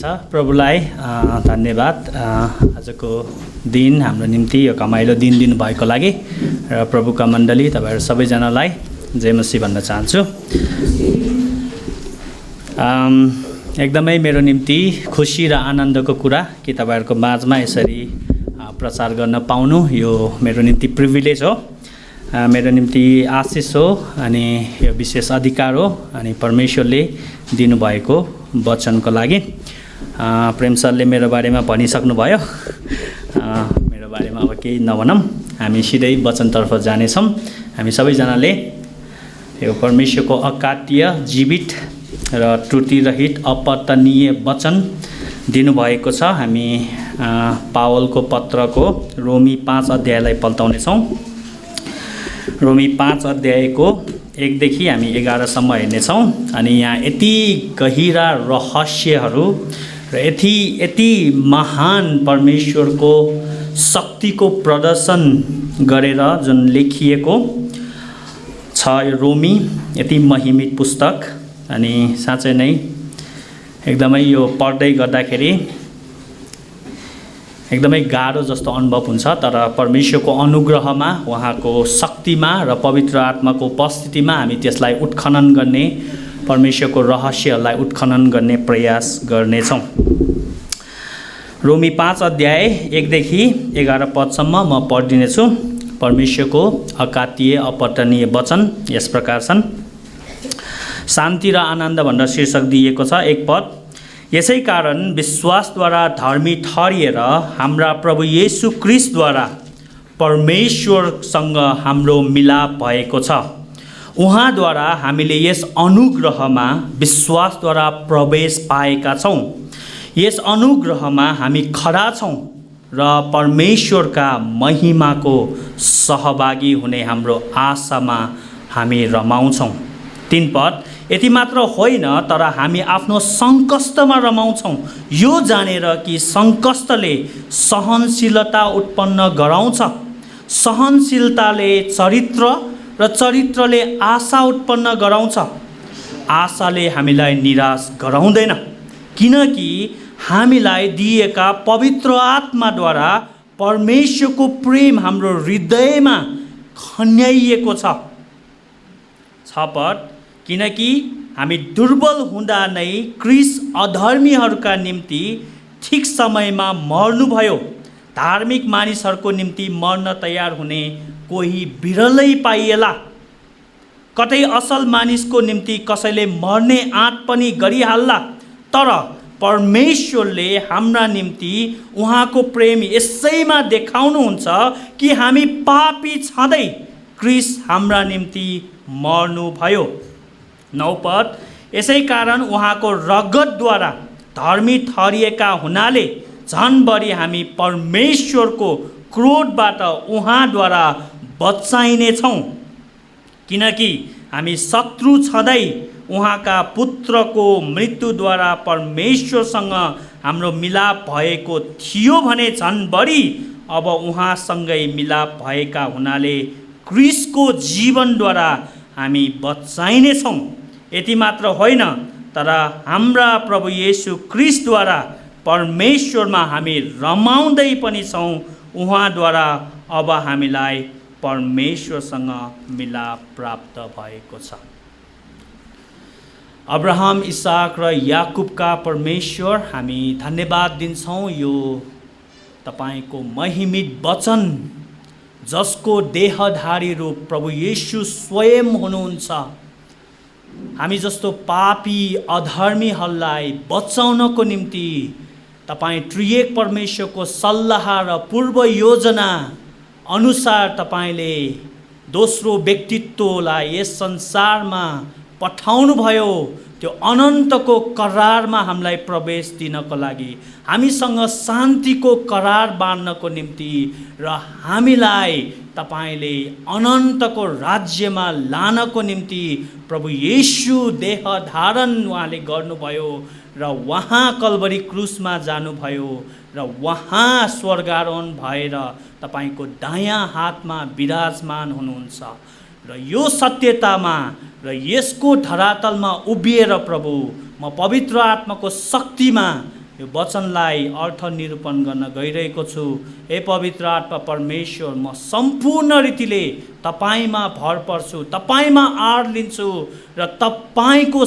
हुन्छ। प्रभुलाई धन्यवाद आजको दिन हाम्रो निम्ति यो कमाइलो दिन दिनुभएको लागि र प्रभुका मण्डली तपाईहरु सबैजनालाई जय मसीह भन्न चाहन्छु। एकदमै मेरो निम्ति खुसी र आनन्दको कुरा कि तपाईहरुको माझमा यसरी प्रचार गर्न पाउनु यो मेरो निम्ति प्रिभिलेज हो, मेरो निम्ति आशिष हो अनि यो विशेष अधिकार हो अनि परमेश्वरले दिनुभएको वचनको लागि। प्रेम सरले मेरो बारेमा भनिसक्नु भयो, मेरो बारेमा अब केही नभनौँ, हामी सिधै वचनतर्फ जानेछौँ। हामी सबैजनाले यो परमेश्वरको अकाट्य जीवित र त्रुटिरहित अपतनीय वचन दिनुभएको छ। हामी पावलको पत्रको रोमी 5 अध्यायलाई पल्टाउनेछौँ। रोमी 5 अध्यायको 1 देखि हामी 11 सम्म हेर्नेछौँ अनि यहाँ यति गहिरा रहस्यहरू र यति महान परमेश्वरको शक्तिको प्रदर्शन गरेर जुन लेखिएको छ यो रोमी यति महिमित पुस्तक। अनि साँच्चै नै एकदमै यो पढ्दै गर्दाखेरि एकदमै गाह्रो जस्तो अनुभव हुन्छ, तर परमेश्वरको अनुग्रहमा उहाँको शक्तिमा र पवित्र आत्माको उपस्थितिमा हामी त्यसलाई उत्खनन गर्ने, परमेश्वरको रहस्यहरूलाई उत्खनन गर्ने प्रयास गर्नेछौँ। रोमी 5 अध्याय 1 देखि 11 पदसम्म म पढिदिनेछु। परमेश्वरको अकाट्य अपतनीय वचन यस प्रकार छन्। शान्ति र आनन्द भनेर शीर्षक दिएको छ 1 पद। यसै कारण विश्वासद्वारा धर्मी ठहरिएर हाम्रा प्रभु येशू ख्रीष्टद्वारा परमेश्वरसँग हाम्रो मिलाप भएको छ। उहाँद्वारा हामीले यस अनुग्रहमा विश्वासद्वारा प्रवेश पाएका छौँ। यस अनुग्रहमा हामी खडा छौँ र परमेश्वरका महिमाको सहभागी हुने हाम्रो आशामा हामी रमाउँछौँ। 3 पद। यति मात्र होइन तर हामी आफ्नो सङ्कष्टमा रमाउँछौँ, यो जानेर कि सङ्कष्टले सहनशीलता उत्पन्न गराउँछ, सहनशीलताले चरित्र र चरित्रले आशा उत्पन्न गराउँछ। आशाले हामीलाई निराश गराउँदैन किनकि हामीलाई दिएका पवित्र आत्माद्वारा परमेश्वरको प्रेम हाम्रो हृदयमा खन्याइएको छ। 6 पद। किनकि हामी दुर्बल हुँदा नै ख्रीष्ट अधर्मीहरूका निम्ति ठिक समयमा मर्नुभयो। धार्मिक मानिसहरूको निम्ति मर्न तयार हुने कोही बिरलै पाइएला। कतै असल मानिसको निम्ति कसैले मर्ने आँट पनि गरिहाल्ला, तर परमेश्वरले हाम्रा निम्ति उहाँको प्रेम यसैमा देखाउनुहुन्छ कि हामी पापी छँदै ख्रीष्ट हाम्रा निम्ति मर्नुभयो। 9 पद। यसै कारण उहाँको रगतद्वारा धर्मी ठहरिएका हुनाले झन् बढी हामी परमेश्वरको क्रोधबाट उहाँद्वारा बचाइनेछौँ। किनकि हामी शत्रु छँदै उहाँका पुत्रको मृत्युद्वारा परमेश्वरसँग हाम्रो मिलाप भएको थियो भने झन् बढी अब उहाँसँगै मिलाप भएका हुनाले ख्रीष्टको जीवनद्वारा हामी बचाइनेछौँ। यति मात्र होइन तर हाम्रा प्रभु येशू ख्रीष्टद्वारा परमेश्वरमा हामी रमाउँदै पनि छौँ। उहाँद्वारा अब हामीलाई परमेश्वरसँग मिलाप प्राप्त भएको छ। अब्राहम, इसाक र याकुबका परमेश्वर, हामी धन्यवाद दिन्छौँ यो तपाईँको महिमित वचन जसको देहधारी रूप प्रभु येशू स्वयं हुनुहुन्छ। हामी जस्तो पापी अधर्मीहरूलाई बचाउनको निम्ति तपाईँ त्रिएक परमेश्वरको सल्लाह र पूर्व योजना अनुसार तपाईँले दोस्रो व्यक्तित्वलाई यस संसारमा पठाउनुभयो। त्यो अनन्तको करारमा हामीलाई प्रवेश दिनको लागि, हामीसँग शान्तिको करार बाँड्नको निम्ति र हामीलाई तपाईले अनन्तको राज्यमा लानको निम्ति प्रभु येशू देह धारण उहाँले गर्नुभयो र उहाँ कल्वरी क्रुसमा जानुभयो र उहाँ स्वर्गारोहण भएर तपाईको दायाँ हातमा विराजमान हुनुहुन्छ। र यो सत्यतामा र यसको धरातलमा उभिएर प्रभु म पवित्र आत्माको शक्तिमा यो वचनलाई अर्थ निरूपण गर्न गइरहेको छु। हे पवित्र आत्मा परमेश्वर, म सम्पूर्ण रीतिले तपाईमा भर पर्छु, तपाईमा आड लिन्छु र तपाईको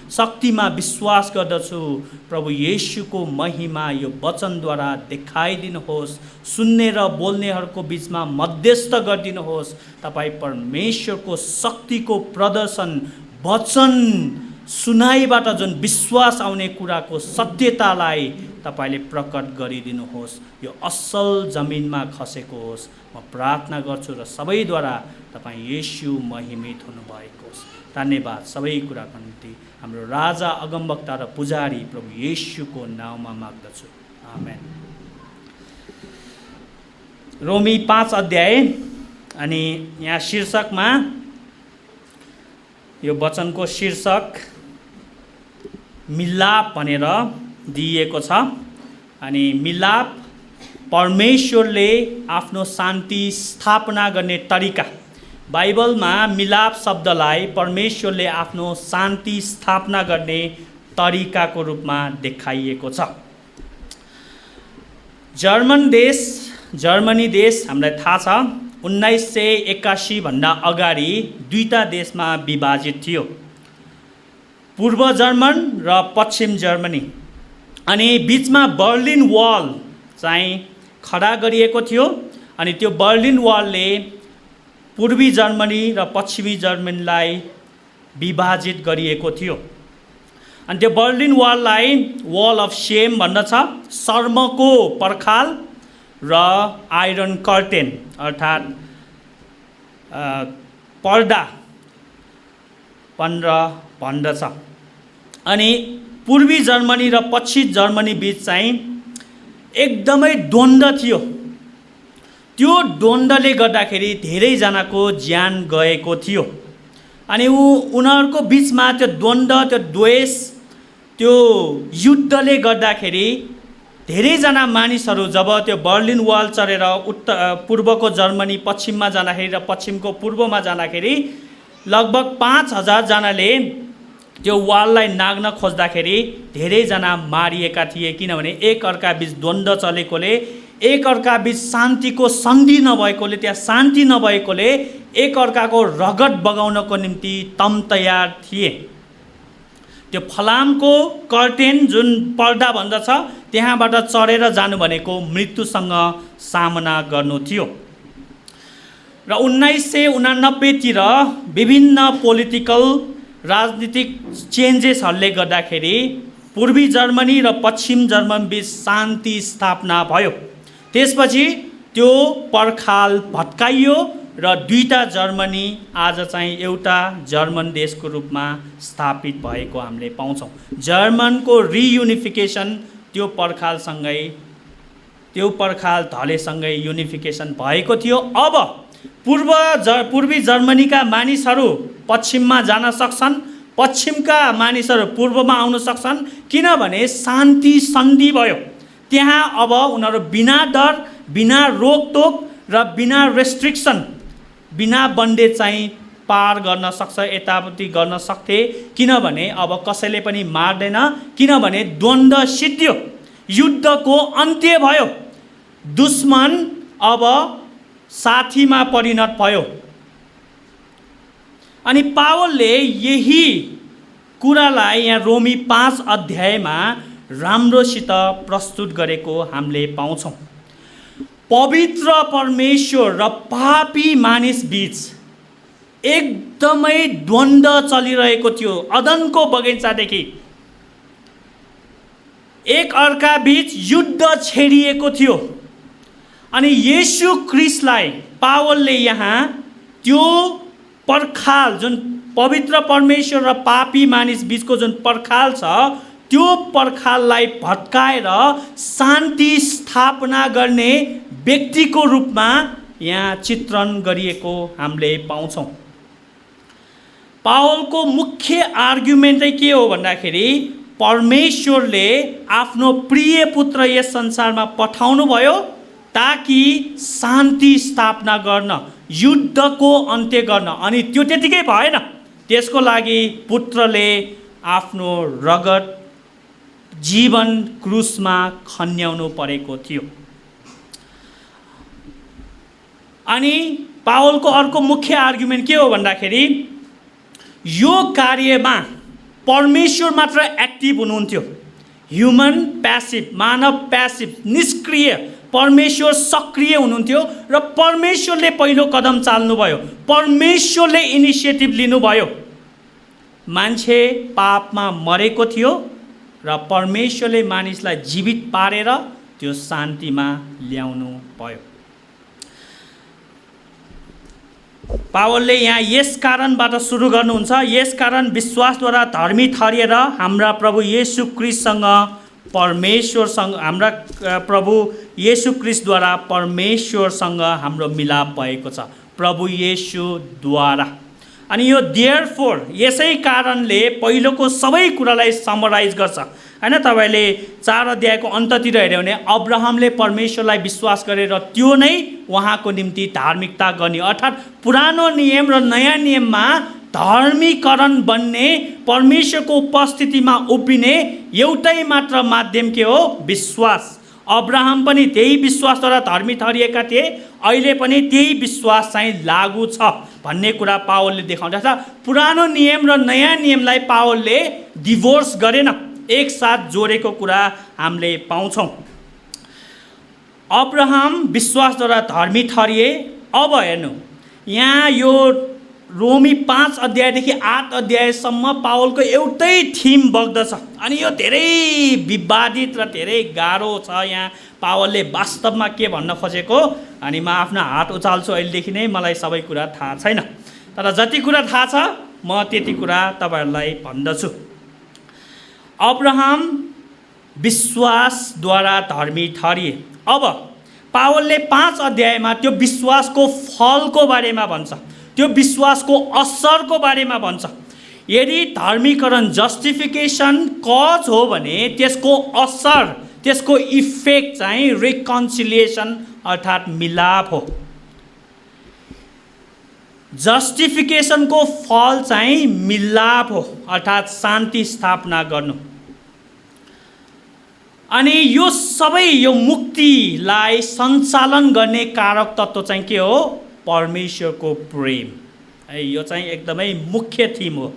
शक्तिमा विश्वास गर्दछु। प्रभु येशूको महिमा यो वचनद्वारा देखाइदिनुहोस्। सुन्ने र बोल्नेहरूको बीचमा मध्यस्थ गरिदिनुहोस्। तपाईँ परमेश्वरको शक्तिको प्रदर्शन, वचन सुनाइबाट जुन विश्वास आउने कुराको सत्यतालाई तपाईले प्रकट गरिदिनुहोस्। यो असल जमिनमा खसेको होस्। म प्रार्थना गर्छु र सबैद्वारा तपाईँ येशू महिमित हुनुभएको होस्। धन्यवाद सबै कुराको निम्ति हाम्रो राजा, अगमवक्ता र पुजारी प्रभु येशूको नाममा माग्दछु। आमेन। रोमी 5 अध्याय अनि यहाँ शीर्षकमा यो वचनको शीर्षक मिलाप भनेर दिइएको छ। अनि मिलाप परमेश्वरले आफ्नो शान्ति स्थापना गर्ने तरिका। बाइबलमा मिलाप शब्दलाई परमेश्वरले आफ्नो शान्ति स्थापना गर्ने तरिकाको रूपमा देखाइएको छ। जर्मनी देश हामीलाई थाहा छ 1981 भन्दा अगाडि दुईटा देशमा विभाजित थियो, पूर्व जर्मन र पश्चिम जर्मनी। अनि बीचमा बर्लिन वाल चाहिँ खडा गरिएको थियो। अनि त्यो बर्लिन वालले पूर्वी जर्मनी र पश्चिमी जर्मनीलाई विभाजित गरिएको थियो। अनि त्यो बर्लिन वाललाई वाल अफ शेम भन्दछ, शर्मको पर्खाल र आइरन कर्टेन अर्थात् पर्दा भन्दछ। अनि पूर्वी जर्मनी र पश्चिम जर्मनी बीच चाहिँ एकदमै द्वन्द्व थियो। त्यो द्वन्द्वले गर्दाखेरि धेरैजनाको ज्यान गएको थियो। अनि उनीहरूको बिचमा त्यो द्वन्द्व, त्यो द्वेष, त्यो युद्धले गर्दाखेरि धेरैजना मानिसहरू जब त्यो बर्लिन वाल चढेर पूर्वको जर्मनी पश्चिममा जाँदाखेरि र पश्चिमको पूर्वमा जाँदाखेरि लगभग 5000 जनाले त्यो वाललाई नाग्न खोज्दाखेरि धेरैजना मारिएका थिए। किनभने एक अर्का बीच द्वन्द्व चलेकोले, एक अर्का बीच शान्तिको सन्धि नभएकोले, त्यहाँ शान्ति नभएकोले एक अर्काको रगत बगाउनको निम्ति तम तयार थिए। त्यो फलामको कर्टेन जुन पर्दा भन्दछ त्यहाँबाट चढेर जानु भनेको मृत्युसँग सामना गर्नु थियो। र 1989 तिर विभिन्न पोलिटिकल राजनीतिक चेन्जेसहरूले गर्दाखेरि पूर्वी जर्मनी र पश्चिम जर्मनी बीच शान्ति स्थापना भयो। त्यसपछि त्यो पर्खाल भत्काइयो र दुईटा जर्मनी आज चाहिँ एउटा जर्मन देशको रूपमा स्थापित भएको हामीले पाउँछौँ। जर्मनको रियुनिफिकेसन त्यो पर्खाल ढलेसँगै युनिफिकेसन भएको थियो। अब पूर्वी जर्मनीका मानिसहरू पश्चिममा जान सक्छन्, पश्चिमका मानिसहरू पूर्वमा आउन सक्छन्, किनभने शान्ति सन्धि भयो। त्यहाँ अब उनीहरू बिना डर, बिना रोकटोक र बिना रेस्ट्रिक्सन, बिना बन्देज चाहिँ पार गर्न सक्छ, यताउति गर्न सक्थे। किनभने अब कसैले पनि मार्दैन, किनभने द्वन्द्व सिद्धियो, युद्धको अन्त्य भयो, दुश्मन अब साथीमा परिणत भयो। अनि पावलले यही कुरालाई यहाँ रोमी 5 अध्यायमा राम्रोसित प्रस्तुत गरेको हामीले पाउँछौँ। पवित्र परमेश्वर र पापी मानिस बीच एकदमै द्वन्द्व चलिरहेको थियो। अदनको बगैँचादेखि एक अर्का बीच युद्ध छेडिएको थियो। अनि येशू ख्रीष्टलाई पावलले यहाँ त्यो पर्खाल, जुन पवित्र परमेश्वर र पापी मानिस बीचको जुन पर्खाल छ, त्यो पर्खाललाई भत्काएर शान्ति स्थापना गर्ने व्यक्तिको रूपमा यहाँ चित्रण गरिएको हामीले पाउँछौँ। पावलको मुख्य आर्गुमेन्टै के हो भन्दाखेरि परमेश्वरले आफ्नो प्रिय पुत्र यस संसारमा पठाउनु भयो ताकि शान्ति स्थापना गर्न, युद्धको अन्त्य गर्न। अनि त्यो त्यतिकै भएन, त्यसको लागि पुत्रले आफ्नो रगत जीवन क्रुसमा खन्याउनु परेको थियो। अनि पावलको अर्को मुख्य आर्गुमेन्ट के हो भन्दाखेरि यो कार्यमा परमेश्वर मात्र एक्टिभ हुनुहुन्थ्यो। ह्युमन प्यासिभ, मानव प्यासिभ, निष्क्रिय, परमेश्वर सक्रिय हुनुहुन्थ्यो र परमेश्वरले पहिलो कदम चाल्नुभयो, परमेश्वरले इनिसिएटिभ लिनुभयो। मान्छे पापमा मरेको थियो र परमेश्वरले मानिसलाई जीवित पारेर त्यो शान्तिमा ल्याउनु भयो। पावलले यहाँ यस कारणबाट सुरु गर्नुहुन्छ, यस कारण विश्वासद्वारा धर्मी ठहरिएर हाम्रा प्रभु येशू क्रिस्टसँग परमेश्वरसँग, हाम्रा प्रभु येशू क्रिस्टद्वारा परमेश्वरसँग हाम्रो मिलाप भएको छ, प्रभु येशूद्वारा। अनि यो देयरफोर, यसै कारणले पहिलोको सबै कुरालाई समराइज गर्छ हैन। तपाईले 4 अध्यायको अन्ततिर हेर्यो भने अब्राहमले परमेश्वरलाई विश्वास गरेर त्यो नै उहाँको निम्ति धार्मिकता गर्ने, अर्थात् पुरानो नियम र नयाँ नियममा धर्मीकरण बन्ने, परमेश्वरको उपस्थितिमा उभिने एउटै मात्र माध्यम के हो? विश्वास। अब्राहम पनि त्यही विश्वासद्वारा धर्मी ठहरिएका थिए, अहिले पनि त्यही विश्वास चाहिँ लागू छ भन्ने कुरा पावलले देखाउँदछ। पुरानो नियम र नयाँ नियमलाई पावलले डिभोर्स गरेन, एकसाथ जोडेको कुरा हामीले पाउँछौँ। अब्राहम विश्वासद्वारा धर्मी ठहरिए। अब हेर्नु, यहाँ यो रोमी 5 अध्यायदेखि 8 अध्यायसम्म पावलको एउटै थिम बग्दछ। अनि यो धेरै विवादित र धेरै गाह्रो छ। यहाँ पावलले वास्तवमा के भन्न खोजेको, अनि म आफ्नो हात उचाल्छु अहिलेदेखि नै, मलाई सबै कुरा थाहा छैन, तर जति कुरा थाहा छ म त्यति कुरा तपाईहरुलाई भन्दछु। अब्राहम विश्वासद्वारा धर्मी ठहरिए। अब पावलले 5 अध्यायमा त्यो विश्वासको फलको बारेमा भन्छ, त्यो विश्वासको असरको बारेमा भन्छ। यदि धर्मीकरण, जस्टिफिकेसन कज हो भने त्यसको असर, त्यसको इफेक्ट चाहिँ रिकन्सिलिएसन अर्थात् मिलाप हो। जस्टिफिकेसनको फल चाहिँ मिलाप हो, अर्थात् शान्ति स्थापना गर्नु। अनि यो सबै, यो मुक्तिलाई सञ्चालन गर्ने कारक तत्त्व चाहिँ के हो? परमेश्वरको प्रेम। यो चाहिँ एकदमै मुख्य थिम हो।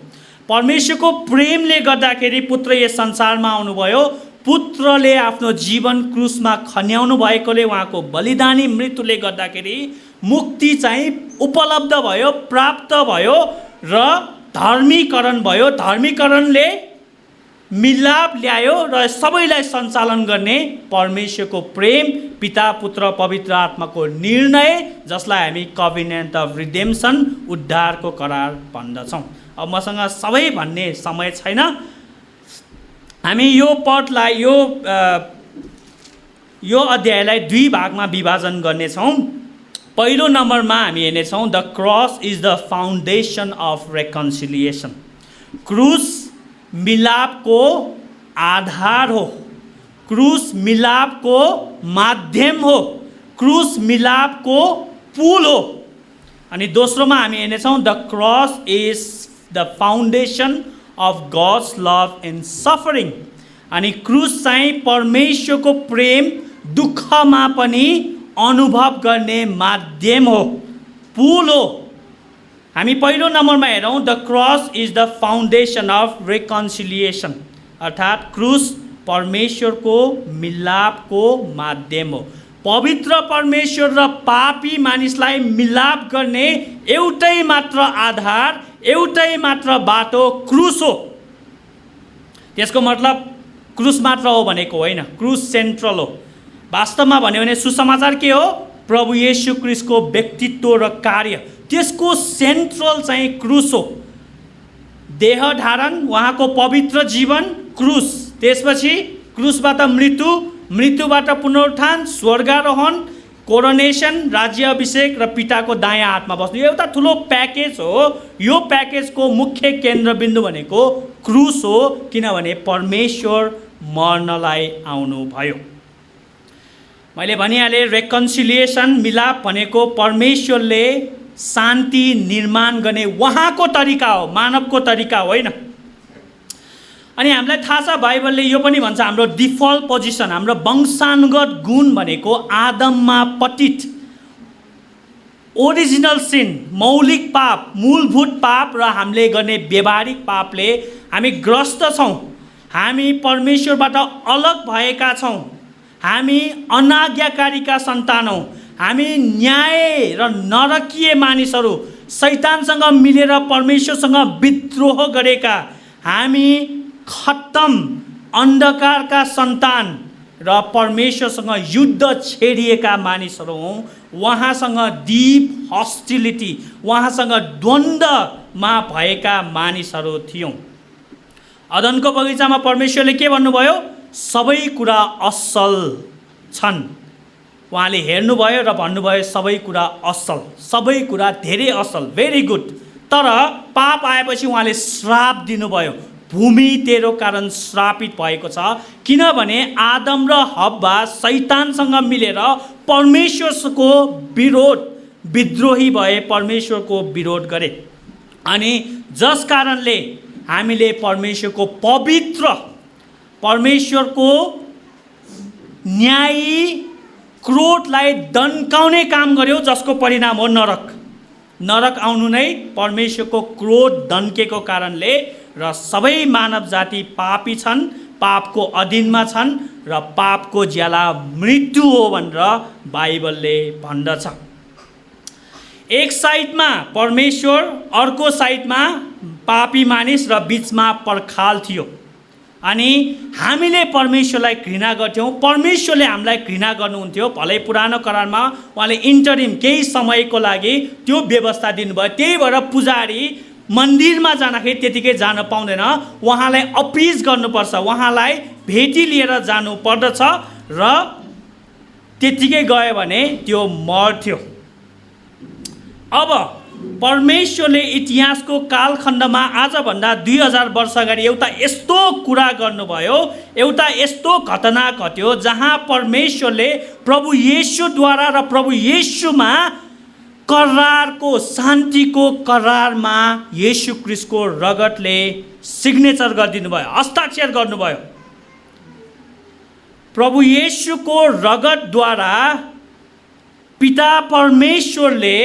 परमेश्वरको प्रेमले गर्दाखेरि पुत्र यस संसारमा आउनुभयो। पुत्रले आफ्नो जीवन क्रुसमा खन्याउनु भएकोले, उहाँको बलिदानी मृत्युले गर्दाखेरि मुक्ति चाहिँ उपलब्ध भयो, प्राप्त भयो र धर्मीकरण भयो। धर्मीकरणले मिलाप ल्यायो र सबैलाई सञ्चालन गर्ने परमेश्वरको प्रेम, पिता, पुत्र, पवित्र आत्माको निर्णय, जसलाई हामी कभिनेन्ट अफ रिडेम्सन, उद्धारको करार भन्दछौँ। अब मसँग सबै भन्ने समय छैन। हामी यो पदलाई, यो अध्यायलाई 2 भागमा विभाजन गर्नेछौँ। पहिलो नम्बरमा हामी हेर्नेछौँ the cross is the foundation of reconciliation. क्रुस मिलापको आधार हो, क्रुस मिलापको माध्यम हो, क्रुस मिलापको पुल हो। अनि दोस्रोमा हामी हेर्नेछौँ the cross is the foundation of gods love and suffering. अनि क्रुस चाहिँ परमेश्वरको प्रेम दुःखमा पनि अनुभव गर्ने माध्यम हो, पुल हो। हामी पहिलो नम्बरमा हेरौँ the cross is the foundation of reconciliation, अर्थात् क्रुस परमेश्वरको मिलापको माध्यम हो। पवित्र परमेश्वर र पापी मानिसलाई मिलाप गर्ने एउटै मात्र आधार, एउटै मात्र बाटो क्रुस हो। त्यसको मतलब क्रुस मात्र हो भनेको होइन, क्रुस सेन्ट्रल हो। वास्तवमा भन्यो भने सुसमाचार के हो? प्रभु येशू क्रिस्टको व्यक्तित्व र कार्य, त्यसको सेन्ट्रल चाहिँ क्रुस हो। देह धारण, उहाँको पवित्र जीवन, क्रुस। त्यसपछि क्रुसबाट मृत्यु, मृत्युबाट पुनरुत्थान, स्वर्गारोहण, कोरोनेसन, राज्य अभिषेक र पिताको दायाँ हातमा बस्नु। यो एउटा ठुलो प्याकेज हो। यो प्याकेजको मुख्य केन्द्रबिन्दु भनेको क्रुस हो, किनभने परमेश्वर मर्नलाई आउनुभयो। मैले भनिहालेँ रेकन्सिलिएसन, मिलाप भनेको परमेश्वरले शान्ति निर्माण गर्ने उहाँको तरिका हो, मानवको तरिका होइन। अनि हामीलाई थाहा छ बाइबलले यो पनि भन्छ हाम्रो डिफल्ट पोजिसन, हाम्रो वंशानुगत गुण भनेको आदममा पतित ओरिजिनल सिन, मौलिक पाप, मूलभूत पाप र हामीले गर्ने व्यवहारिक पापले हामी ग्रस्त छौँ। हामी परमेश्वरबाट अलग भएका छौँ। हामी अनाज्ञाकारीका सन्तान हौँ। हामी न्याय र नरकीय मानिसहरू, शैतानसँग मिलेर परमेश्वरसँग विद्रोह गरेका, हामी खत्तम अन्धकारका सन्तान र परमेश्वरसँग युद्ध छेडिएका मानिसहरू हौँ। उहाँसँग डीप हस्टिलिटी, उहाँसँग द्वन्द्वमा भएका मानिसहरू थियौँ। अदनको बगैँचामा परमेश्वरले के भन्नुभयो? सबै कुरा असल छन्। उहाँले हेर्नुभयो र भन्नुभयो सबै कुरा असल, सबै कुरा धेरै असल, भेरी गुड। तर पाप आएपछि उहाँले श्राप दिनुभयो। भूमि तेरो कारण श्रापित भएको छ, किनभने आदम र हव्वा शैतानसँग मिलेर परमेश्वरको विद्रोही भए, परमेश्वरको विरोध गरे। अनि जस कारणले हामीले परमेश्वरको पवित्र, परमेश्वरको न्यायी क्रोधलाई दन्काउने काम गर्यो, जसको परिणाम हो नरक। नरक आउनु नै परमेश्वरको क्रोध दन्केको कारणले र सबै मानव जाति पापी छन्, पापको अधीनमा छन् र पापको ज्याला मृत्यु हो भनेर बाइबलले भन्दछ। एक साइडमा परमेश्वर, अर्को साइडमा पापी मानिस र बिचमा पर्खाल थियो। अनि हामीले परमेश्वरलाई घृणा गर्थ्यौँ, परमेश्वरले हामीलाई घृणा गर्नुहुन्थ्यो। भलै पुरानो करारमा उहाँले इन्टरिम केही समयको लागि त्यो व्यवस्था दिनुभयो। त्यही भएर पुजारी मन्दिरमा जाँदाखेरि त्यतिकै जान पाउँदैन, उहाँलाई अपिज गर्नुपर्छ, उहाँलाई भेटी लिएर जानु पर्दछ र त्यतिकै गयो भने त्यो मर्थ्यो। अब परमेश्वरले इतिहासको कालखण्डमा आजभन्दा 2000 वर्ष अगाडि एउटा यस्तो कुरा गर्नुभयो, एउटा यस्तो घटना घट्यो जहाँ परमेश्वरले प्रभु येशूद्वारा र प्रभु येशूमा करारको, शान्तिको करारमा येशू क्रिस्टको रगतले सिग्नेचर गरिदिनु भयो, हस्ताक्षर गर्नुभयो। प्रभु येशूको रगतद्वारा पिता परमेश्वरले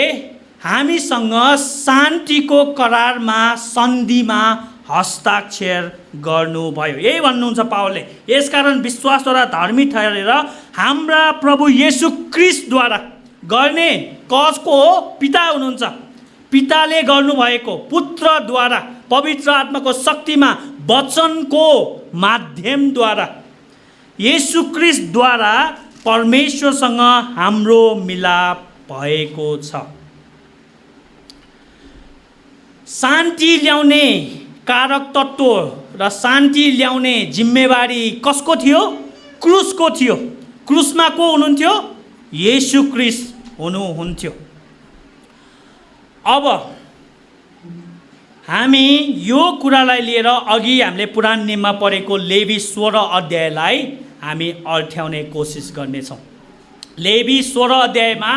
हामीसँग शान्तिको करारमा, सन्धिमा हस्ताक्षर गर्नुभयो। यही भन्नुहुन्छ पावलले। यसकारण विश्वासद्वारा धर्मी ठहरेर हाम्रा प्रभु येशू क्रिस्टद्वारा गर्ने कसको हो? पिता हुनुहुन्छ। पिताले गर्नुभएको पुत्रद्वारा, पवित्र आत्माको शक्तिमा, वचनको माध्यमद्वारा, येशू क्रिस्टद्वारा परमेश्वरसँग हाम्रो मिलाप भएको छ। शान्ति ल्याउने कारक तत्त्व र शान्ति ल्याउने जिम्मेवारी कसको थियो? क्रुसको थियो। क्रुसमा को हुनुहुन्थ्यो? येशू क्रिस्ट हुनुहुन्थ्यो। अब हामी यो कुरालाई लिएर अघि हामीले पुराण नियममा पढेको लेवी 16 अध्यायलाई हामी अर्थ्याउने कोसिस गर्नेछौँ। लेवी 16 अध्यायमा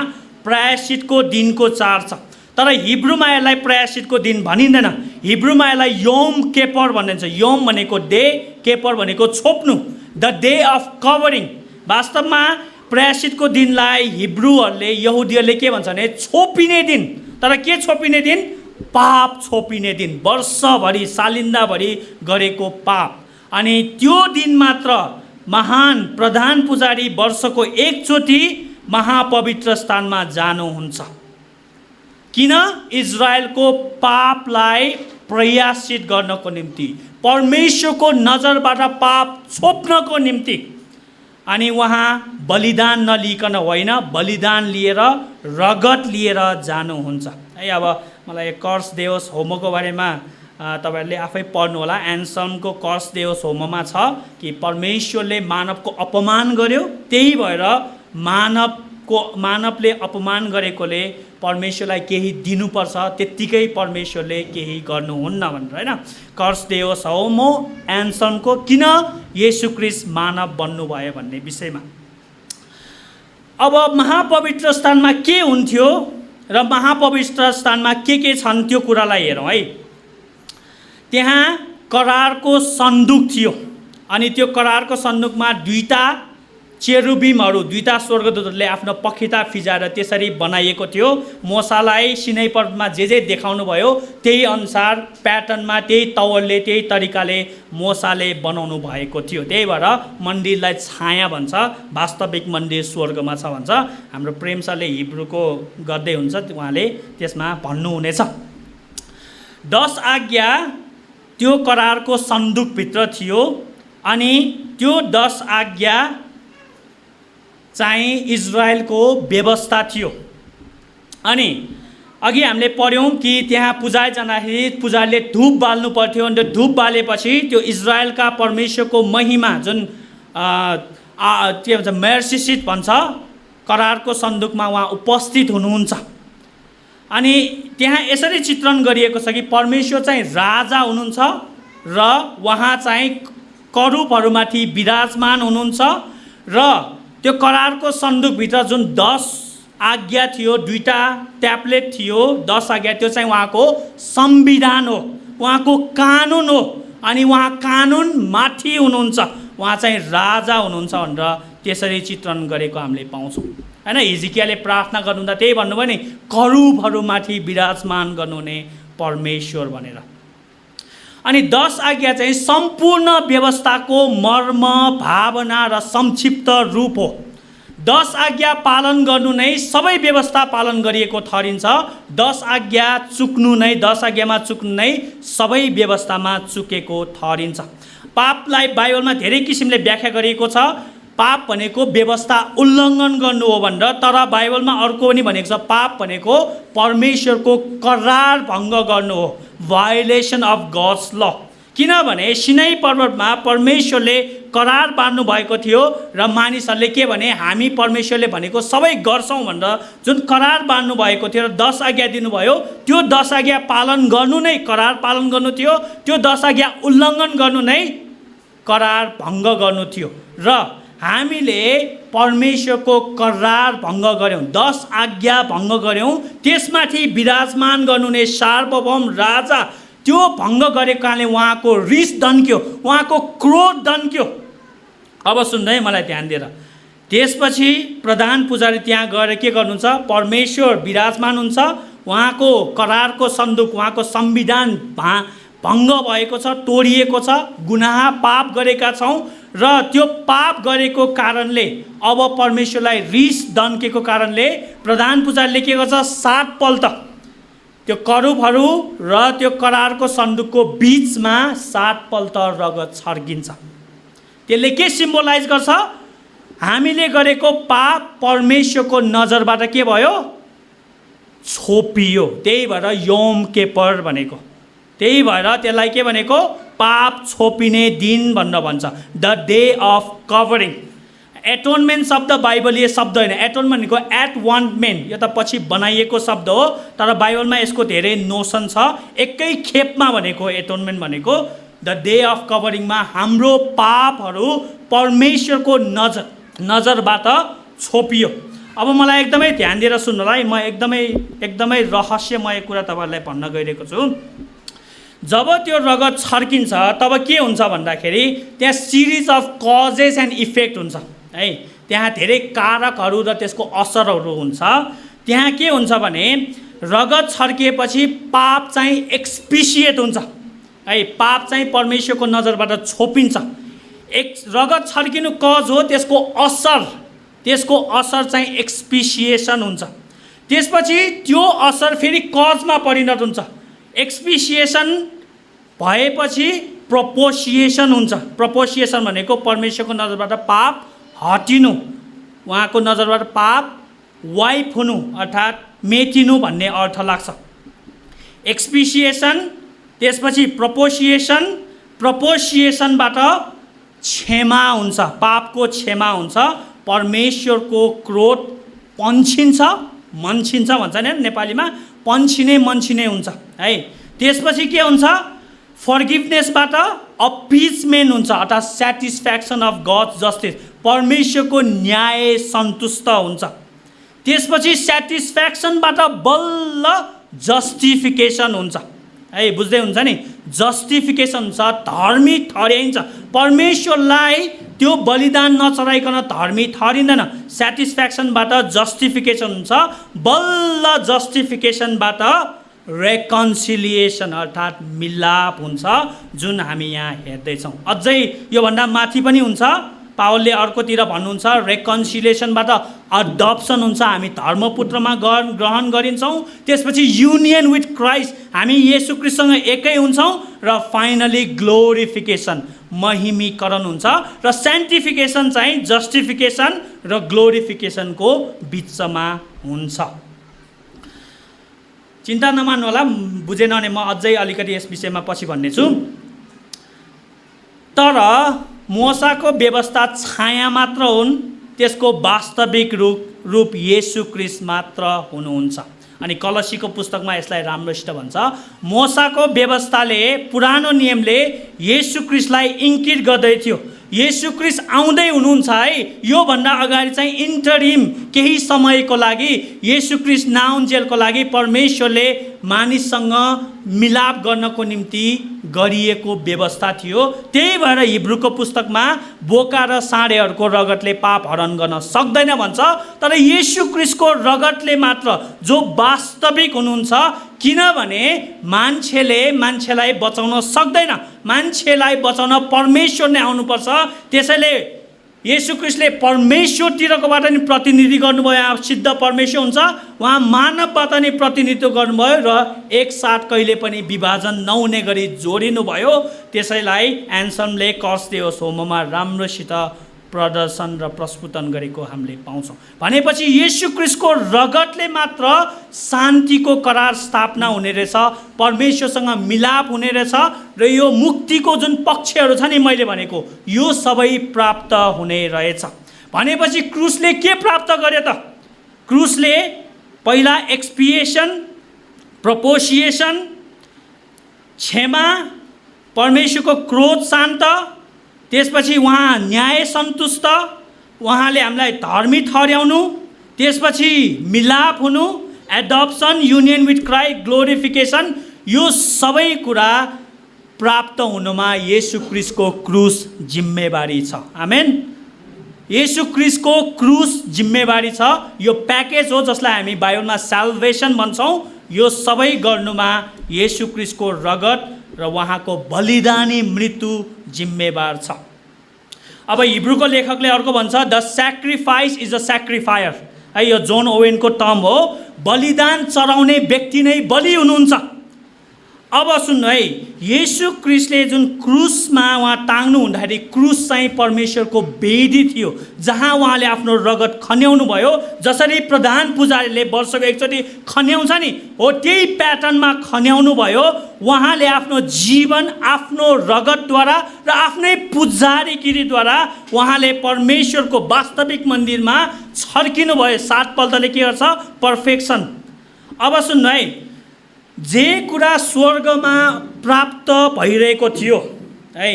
प्रायश्चितको दिनको चाड छ, तर हिब्रूमा यसलाई प्रायश्चितको दिन भनिँदैन। हिब्रूमा यसलाई योम केपर भनिन्छ। योम भनेको डे, केपर भनेको छोप्नु, द डे अफ कभरिङ। वास्तवमा प्रायश्चितको दिनलाई हिब्रूहरूले, यहुदीहरूले के भन्छ भने छोपिने दिन। तर के छोपिने दिन? पाप छोपिने दिन, वर्षभरि सालिन्दाभरि गरेको पाप। अनि त्यो दिन मात्र महान प्रधान पुजारी वर्षको एकचोटि महापवित्र स्थानमा जानुहुन्छ। किन? इजरायलको पापलाई प्रयासित गर्नको निम्ति, परमेश्वरको नजरबाट पाप छोप्नको निम्ति। अनि उहाँ बलिदान नलिकन होइन, बलिदान लिएर, रगत लिएर जानुहुन्छ। है, अब मलाई कर्स देओस होमोको बारेमा तपाईहरुले आफै पढ्नु होला। एन्सलमको कर्स देओस होमोमा छ कि परमेश्वरले मानवको अपमान गर्यो, त्यही भएर मानवले अपमान गरेकोले परमेश्वरलाई केही दिनुपर्छ, त्यत्तिकै परमेश्वरले केही गर्नुहुन्न भनेर, हैन। कर्स देओस होमो एन्सलमको किन येशू क्रिस्ट मानव बन्नुभयो भन्ने विषयमा। अब महापवित्र स्थानमा के हुन्थ्यो र महापवित्र स्थानमा के छन् त्यो कुरालाई हेरौँ है। त्यहाँ करारको सन्दुक थियो अनि त्यो करारको सन्दुकमा दुईटा चेरुबिमहरू, दुईटा स्वर्गदूतहरूले आफ्नो पखिता फिजाएर त्यसरी बनाइएको थियो। मोसालाई सिनै पर्वतमा जे देखाउनु भयो त्यही अनुसार प्याटर्नमा, त्यही तवरले, त्यही तरिकाले मोसाले बनाउनु भएको थियो। त्यही भएर मन्दिरलाई छाया भन्छ, वास्तविक मन्दिर स्वर्गमा छ भन्छ। हाम्रो प्रेम सरले हिब्रूको गर्दै हुन्छ, उहाँले त्यसमा भन्नुहुनेछ। 10 आज्ञा त्यो करारको सन्दुकभित्र थियो अनि त्यो 10 आज्ञा चाहिँ इजरायलको व्यवस्था थियो। अनि अघि हामीले पढ्यौँ कि त्यहाँ पुजारी जाँदाखेरि पुजारीले धूप बाल्नु पर्थ्यो अनि त्यो धूप बालेपछि त्यो इजरायलका परमेश्वरको महिमा जुन के भन्छ मर्सी सीट भन्छ, करारको सन्दुकमा उहाँ उपस्थित हुनुहुन्छ। अनि त्यहाँ यसरी चित्रण गरिएको छ कि परमेश्वर चाहिँ राजा हुनुहुन्छ र उहाँ चाहिँ करूबहरूमाथि विराजमान हुनुहुन्छ र त्यो करारको सन्दुकभित्र जुन 10 आज्ञा थियो, दुईटा ट्याब्लेट थियो, 10 आज्ञा, त्यो चाहिँ उहाँको संविधान हो, उहाँको कानुन हो। अनि उहाँ कानुन माथि हुनुहुन्छ, उहाँ चाहिँ राजा हुनुहुन्छ भनेर त्यसरी चित्रण गरेको हामीले पाउँछौँ हैन। हिजकियाले प्रार्थना गर्नुहुँदा त्यही भन्नुभयो नि, करूबहरूमाथि विराजमान गर्नुहुने परमेश्वर भनेर। अनि 10 आज्ञा चाहिँ सम्पूर्ण व्यवस्थाको मर्म, भावना र संक्षिप्त रूप हो। 10 आज्ञा पालन गर्नु नै सबै व्यवस्था पालन गरिएको ठहरिन्छ। 10 आज्ञा चुक्नु नै, 10 आज्ञामा चुक्नु नै सबै व्यवस्थामा चुकेको ठहरिन्छ। पापलाई बाइबलमा धेरै किसिमले व्याख्या गरिएको छ। पाप भनेको व्यवस्था उल्लङ्घन गर्नु हो भनेर, तर बाइबलमा अर्को पनि भनेको छ, पाप भनेको परमेश्वरको करार भङ्ग गर्नु हो, भायोलेसन अफ गड्स ल। किनभने सिनै पर्वतमा परमेश्वरले करार बाँध्नु भएको थियो र मानिसहरूले के भने, हामी परमेश्वरले भनेको सबै गर्छौँ भनेर जुन करार बाँध्नु भएको थियो र 10 आज्ञा दिनुभयो, त्यो 10 आज्ञा पालन गर्नु नै करार पालन गर्नु थियो। त्यो 10 आज्ञा उल्लङ्घन गर्नु नै करार भङ्ग गर्नु थियो र हामीले परमेश्वरको करार भङ्ग गऱ्यौँ, 10 आज्ञा भङ्ग गऱ्यौँ। त्यसमाथि विराजमान गर्नुहुने सार्वभौम राजा, त्यो भङ्ग गरेको कारणले उहाँको रिस दन्क्यो, उहाँको क्रोध दन्क्यो। अब सुन्दै मलाई ध्यान दिएर, त्यसपछि प्रधान पुजारी त्यहाँ गएर के गर्नुहुन्छ, परमेश्वर विराजमान हुन्छ, उहाँको करारको सन्दुक, उहाँको संविधान भङ्ग भएको छ, तोडिएको छ, गुनाह पाप गरेका छौँ र त्यो पाप गरेको कारणले अब परमेश्वरलाई रिस दन्केको कारणले प्रधान पुजारीले के गर्छ, 7 पल्ट त्यो करूबहरू र त्यो करारको सन्दुकको बीचमा 7 पल्ट रगत छर्किन्छ। त्यसले के सिम्बोलाइज गर्छ, हामीले गरेको पाप परमेश्वरको नजरबाट के भयो, छोपियो। त्यही भएर योम किपर भनेको, त्यही भएर त्यसलाई के भनेको, पाप छोपिने दिन भनेर भन्छ, द डे अफ कभरिङ। एटोनमेन्ट शब्द बाइबलीय शब्द होइन, एटोनमेन्ट भनेको एट वान मेन, यो त पछि बनाइएको शब्द हो, तर बाइबलमा यसको धेरै नोसन छ। एकै खेपमा भनेको एटोनमेन्ट भनेको द डे अफ कभरिङमा हाम्रो पापहरू परमेश्वरको नजरबाट छोपियो। अब मलाई एकदमै ध्यान दिएर सुन्नुलाई, म एकदमै रहस्यमय कुरा तपाईँहरूलाई भन्न गइरहेको छु। जब त्यो रगत छर्किन्छ तब के हुन्छ भन्दाखेरि त्यहाँ series of causes and effect हुन्छ है। त्यहाँ धेरै कारकहरू र त्यसको असरहरू हुन्छ। त्यहाँ के हुन्छ भने रगत छर्किएपछि पाप चाहिँ एक्सपिसिएट हुन्छ है, पाप चाहिँ परमेश्वरको नजरबाट छोपिन्छ। रगत छर्किनु कज हो, त्यसको असर चाहिँ एक्सपिसिएसन हुन्छ। त्यसपछि त्यो असर फेरि कजमा परिणत हुन्छ। एक्सपिसिएसन भएपछि प्रोपोसिएसन हुन्छ। प्रोपोसिएसन भनेको परमेश्वरको नजरबाट पाप हटिनु, उहाँको नजरबाट पाप वाइप हुनु अर्थात् मेटिनु भन्ने अर्थ लाग्छ। एक्सपिसिएसन, त्यसपछि प्रोपोसिएसनबाट क्षमा हुन्छ, पापको क्षमा हुन्छ, परमेश्वरको क्रोध पन्छिन्छ, मन्छिन्छ भन्छ नि नेपालीमा, पन्छिने हुन्छ है। त्यसपछि के हुन्छ, फर्गिभनेसबाट अपिजमेन्ट हुन्छ अर्थात् सेटिस्फ्याक्सन अफ गड्स जस्टिस, परमेश्वरको न्याय सन्तुष्ट हुन्छ। त्यसपछि सेटिस्फ्याक्सनबाट बल्ल जस्टिफिकेसन हुन्छ है, बुझ्दै हुन्छ नि। जस्टिफिकेसन हुन्छ, धर्मी ठहराइन्छ। परमेश्वरलाई त्यो बलिदान नचढाइकन धर्मी ठहरिँदैन। सेटिस्फ्याक्सनबाट जस्टिफिकेसन हुन्छ, बल्ल जस्टिफिकेसनबाट रेकन्सिलिएसन अर्थात् मिलाप हुन्छ, जुन हामी यहाँ हेर्दैछौँ। अझै योभन्दा माथि पनि हुन्छ। पावलले अर्कोतिर भन्नुहुन्छ रेकन्सिलिएसनबाट अडप्सन हुन्छ, हामी धर्मपुत्रमा ग्रहण गरिन्छौँ। त्यसपछि युनियन विथ क्राइस्ट, हामी येशू ख्रीष्टसँग एकै हुन्छौँ। र फाइनली ग्लोरिफिकेसन, महिमीकरण हुन्छ। र सेन्टिफिकेसन चाहिँ जस्टिफिकेसन र ग्लोरिफिकेसनको बिचमा हुन्छ। चिन्ता नमान्नु होला, बुझेन भने म अझै अलिकति यस विषयमा पछि भन्नेछु। तर मोसाको व्यवस्था छाया मात्र हुन्, त्यसको वास्तविक रूप येशू ख्रीष्ट मात्र हुनुहुन्छ। अनि कलसीको पुस्तकमा यसलाई राम्रोसित भन्छ, मोसाको व्यवस्थाले, पुरानो नियमले येशू ख्रीष्टलाई इङ्कित गर्दै थियो। येशू ख्रीष्ट आउँदै हुनुहुन्छ है, योभन्दा अगाडि चाहिँ इन्टरिम केही समयको लागि येशू ख्रीष्ट नआउन्जेलको लागि परमेश्वरले मानिससँग मिलाप गर्नको निम्ति गरिएको व्यवस्था थियो। त्यही भएर हिब्रूको पुस्तकमा बोका र साँडेहरूको रगतले पाप हरण गर्न सक्दैन भन्छ। तर येशू ख्रीष्टको रगतले मात्र, जो वास्तविक हुनुहुन्छ, किनभने मान्छेलाई बचाउन सक्दैन, मान्छेलाई बचाउन परमेश्वर नै आउनुपर्छ। त्यसैले येशू ख्रीष्टले परमेश्वरतिरकोबाट नि प्रतिनिधि गर्नुभयो, सिद्ध परमेश्वर हुन्छ, उहाँ मानवबाट नि प्रतिनिधित्व गर्नुभयो र एकसाथ कहिले पनि विभाजन नहुने गरी जोडिनुभयो। त्यसैलाई एन्सलमले कर्स्देओस होममा राम्रोसित प्रदर्शन र प्रस्फुटन गरेको हामीले पाउँछौँ। भनेपछि येशू ख्रीष्टको रगतले मात्र शान्तिको करार स्थापना हुने रहेछ, परमेश्वरसँग मिलाप हुने रहेछ, र यो मुक्तिको जुन पक्षहरू छ नि मैले भनेको, यो सबै प्राप्त हुने रहेछ। भनेपछि क्रुसले के प्राप्त गर्यो त? क्रुसले पहिला एक्सपिएसन, प्रोपोसिएसन, क्षमा, परमेश्वरको क्रोध शान्त, त्यसपछि उहाँ न्याय सन्तुष्ट, उहाँले हामीलाई धर्मी ठहर्याउनु, त्यसपछि मिलाप हुनु, adaptation, union with Christ, glorification, यो सबै कुरा प्राप्त हुनुमा येशू ख्रीष्टको क्रुस जिम्मेवारी छ। आमेन। येशू ख्रीष्टको क्रुस जिम्मेवारी छ। यो प्याकेज हो जसलाई हामी बाइबलमा साल्भेसन भन्छौँ। यो सबै गर्नुमा येशू ख्रीष्टको रगत र उहाँको बलिदानी मृत्यु जिम्मेवार छ। अब हिब्रूको लेखकले अर्को भन्छ, द स्याक्रिफाइस इज अ स्याक्रिफायर। है, यो जोन ओवेनको टर्म हो। बलिदान चढाउने व्यक्ति नै बलि हुनुहुन्छ। अब सुन्नु है, येशू ख्रीष्टले जुन क्रुसमा उहाँ टाङ्नु हुँदाखेरि क्रुस चाहिँ परमेश्वरको वेदी थियो, जहाँ उहाँले आफ्नो रगत खन्याउनु भयो। जसरी प्रधान पुजारीले वर्षको एकचोटि खन्याउँछ नि, हो त्यही प्याटर्नमा खन्याउनु भयो। उहाँले आफ्नो जीवन, आफ्नो रगतद्वारा र आफ्नै पुजारीगिरीद्वारा उहाँले परमेश्वरको वास्तविक मन्दिरमा छर्किनु भयो। 7 पल्टले के गर्छ? पर्फेक्सन। अब सुन्नु है, जे कुरा स्वर्गमा प्राप्त भइरहेको थियो है,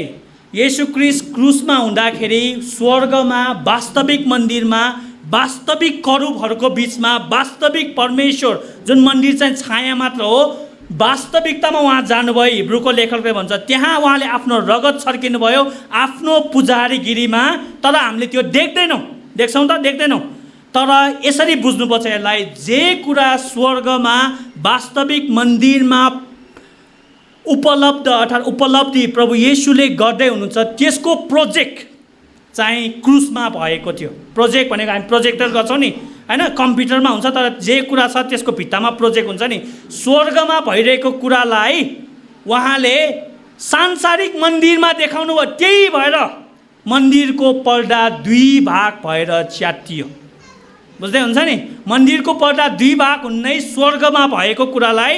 येशू ख्रीष्ट क्रुसमा हुँदाखेरि स्वर्गमा वास्तविक मन्दिरमा वास्तविक करूबहरूको बिचमा वास्तविक परमेश्वर, जुन मन्दिर चाहिँ छाया मात्र हो, वास्तविकतामा उहाँ जानुभयो। हिब्रूको लेखकले भन्छ त्यहाँ उहाँले आफ्नो रगत छर्किनुभयो आफ्नो पुजारीगिरीमा। तर हामीले त्यो देख्दैनौँ, देख्छौँ त? देख्दैनौँ। तर यसरी बुझ्नुपर्छ यसलाई, जे कुरा स्वर्गमा वास्तविक मन्दिरमा उपलब्ध अर्थात् उपलब्धि प्रभु येशूले गर्दै हुनुहुन्छ, त्यसको प्रोजेक्ट चाहिँ क्रुसमा भएको थियो। प्रोजेक्ट भनेको हामी प्रोजेक्टर गर्छौँ नि हैन, कम्प्युटरमा हुन्छ, तर जे कुरा छ त्यसको भित्तामा प्रोजेक्ट हुन्छ नि। स्वर्गमा भइरहेको कुरालाई उहाँले सांसारिक मन्दिरमा देखाउनु भयो। त्यही भएर मन्दिरको पर्दा 2 भाग भएर च्यातियो। बुझ्दै हुन्छ नि? मन्दिरको पर्दा 2 भाग हुनै स्वर्गमा भएको कुरालाई,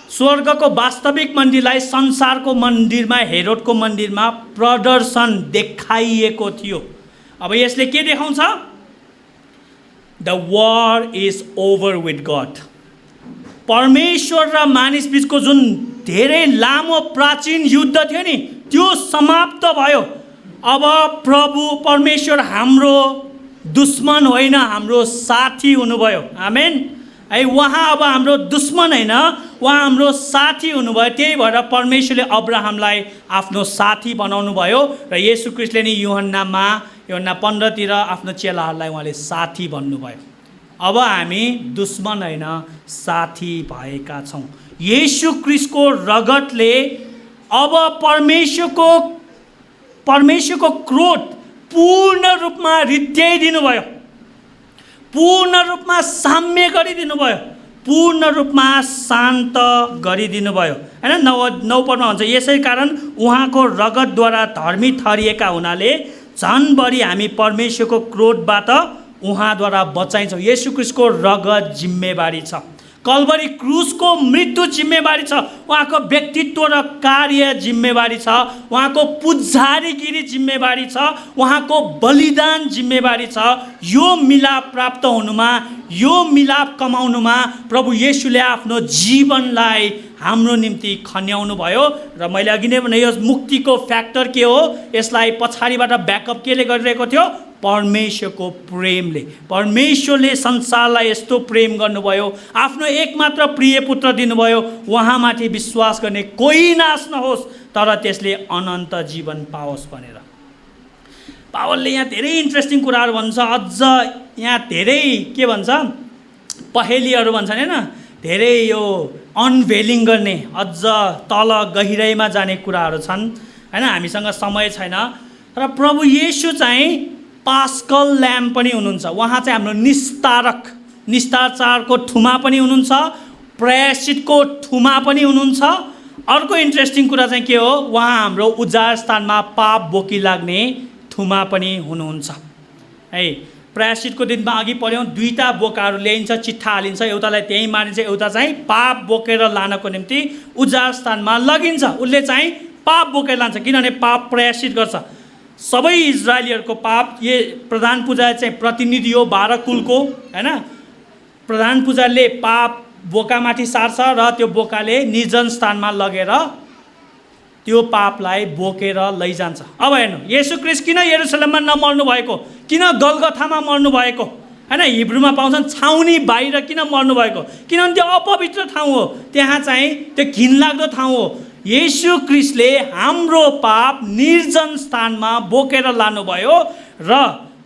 स्वर्गको वास्तविक मन्दिरलाई संसारको मन्दिरमा, हेरोदको मन्दिरमा प्रदर्शन देखाइएको थियो। अब यसले के देखाउँछ? The war is over with God. परमेश्वर र मानिस बीचको जुन धेरै लामो प्राचीन युद्ध थियो नि, त्यो समाप्त भयो। अब प्रभु परमेश्वर हाम्रो दुश्मन होइन, हाम्रो साथी हुनुभयो। आमेन। है, उहाँ अब हाम्रो दुश्मन होइन, उहाँ हाम्रो साथी हुनुभयो। त्यही भएर परमेश्वरले अब्राहमलाई आफ्नो साथी बनाउनु भयो र येशू ख्रीष्टले नि यूहन्ना 15 आफ्नो चेलाहरूलाई उहाँले साथी भन्नुभयो। अब हामी दुश्मन होइन, साथी भएका छौँ। येशू ख्रीष्टको रगतले अब परमेश्वरको क्रोध पूर्ण रूपमा रित्याइदिनु भयो, पूर्ण रूपमा साम्य गरिदिनु भयो, पूर्ण रूपमा शान्त गरिदिनु भयो। हैन, 9 पदमा भन्छ, यसै कारण उहाँको रगतद्वारा धर्मी ठहरिएका हुनाले झन् बढी हामी परमेश्वरको क्रोधबाट उहाँद्वारा बचाइन्छौँ। येशू ख्रीष्टको रगत जिम्मेवारी छ, कल्भरी क्रुसको मृत्यु जिम्मेवारी छ, उहाँको व्यक्तित्व र कार्य जिम्मेवारी छ, उहाँको पुजारीगिरी जिम्मेवारी छ, उहाँको बलिदान जिम्मेवारी छ। यो मिलाप प्राप्त हुनुमा, यो मिलाप कमाउनुमा प्रभु येशूले आफ्नो जीवनलाई हाम्रो निम्ति खन्याउनु भयो। र मैले अघि नै भने यो मुक्तिको फ्याक्टर के हो, यसलाई पछाडिबाट ब्याकअप केले गरिरहेको थियो? परमेश्वरको प्रेमले। परमेश्वरले संसारलाई यस्तो प्रेम गर्नुभयो, आफ्नो एकमात्र प्रिय पुत्र दिनुभयो, उहाँमाथि विश्वास गर्ने कोही नाश नहोस् तर त्यसले अनन्त जीवन पाओस् भनेर। पावलले यहाँ धेरै इन्ट्रेस्टिङ कुराहरू भन्छ। अझ यहाँ धेरै के भन्छ, पहेलीहरू भन्छन् हैन, धेरै यो अनभेलिङ गर्ने, अझ तल गहिराइमा जाने कुराहरू छन् हैन। हामीसँग समय छैन। र प्रभु येशू चाहिँ पास्कल ल्याम्प पनि हुनुहुन्छ। उहाँ चाहिँ हाम्रो निस्तारक, निस्तारचारको थुमा पनि हुनुहुन्छ, प्रायश्चितको थुमा पनि हुनुहुन्छ। अर्को इन्ट्रेस्टिङ कुरा चाहिँ के हो, उहाँ हाम्रो उजाड स्थानमा पाप बोकी लाग्ने थुमा पनि हुनुहुन्छ है। प्रायश्चितको दिनमा अघि पढ्यौँ, 2टा बोकाहरू ल्याइन्छ, चिट्ठा हालिन्छ, एउटालाई त्यहीँ मारिन्छ, एउटा चाहिँ पाप बोकेर लानको निम्ति उजाड स्थानमा लगिन्छ। उसले चाहिँ पाप बोकेर लान्छ, किनभने पाप प्रायश्चित गर्छ सबै इजरायलीहरूको पाप। यो प्रधान पुजारी चाहिँ प्रतिनिधि हो 12 कुलको हैन। प्रधान पुजारीले पाप बोकामाथि सार्छ र त्यो बोकाले निर्जन स्थानमा लगेर त्यो पापलाई बोकेर लैजान्छ। अब हेर्नु, येशू ख्रीष्ट किन यरुशलेममा नमर्नु भएको, किन गलगथामा मर्नु भएको हैन? हिब्रूमा पाउँछन् छाउनी बाहिर किन मर्नु भएको, किनभने त्यो अपवित्र ठाउँ हो, त्यहाँ चाहिँ त्यो घिनलाग्दो ठाउँ हो। येशू ख्रीष्टले हाम्रो पाप निर्जन स्थानमा बोकेर लानुभयो र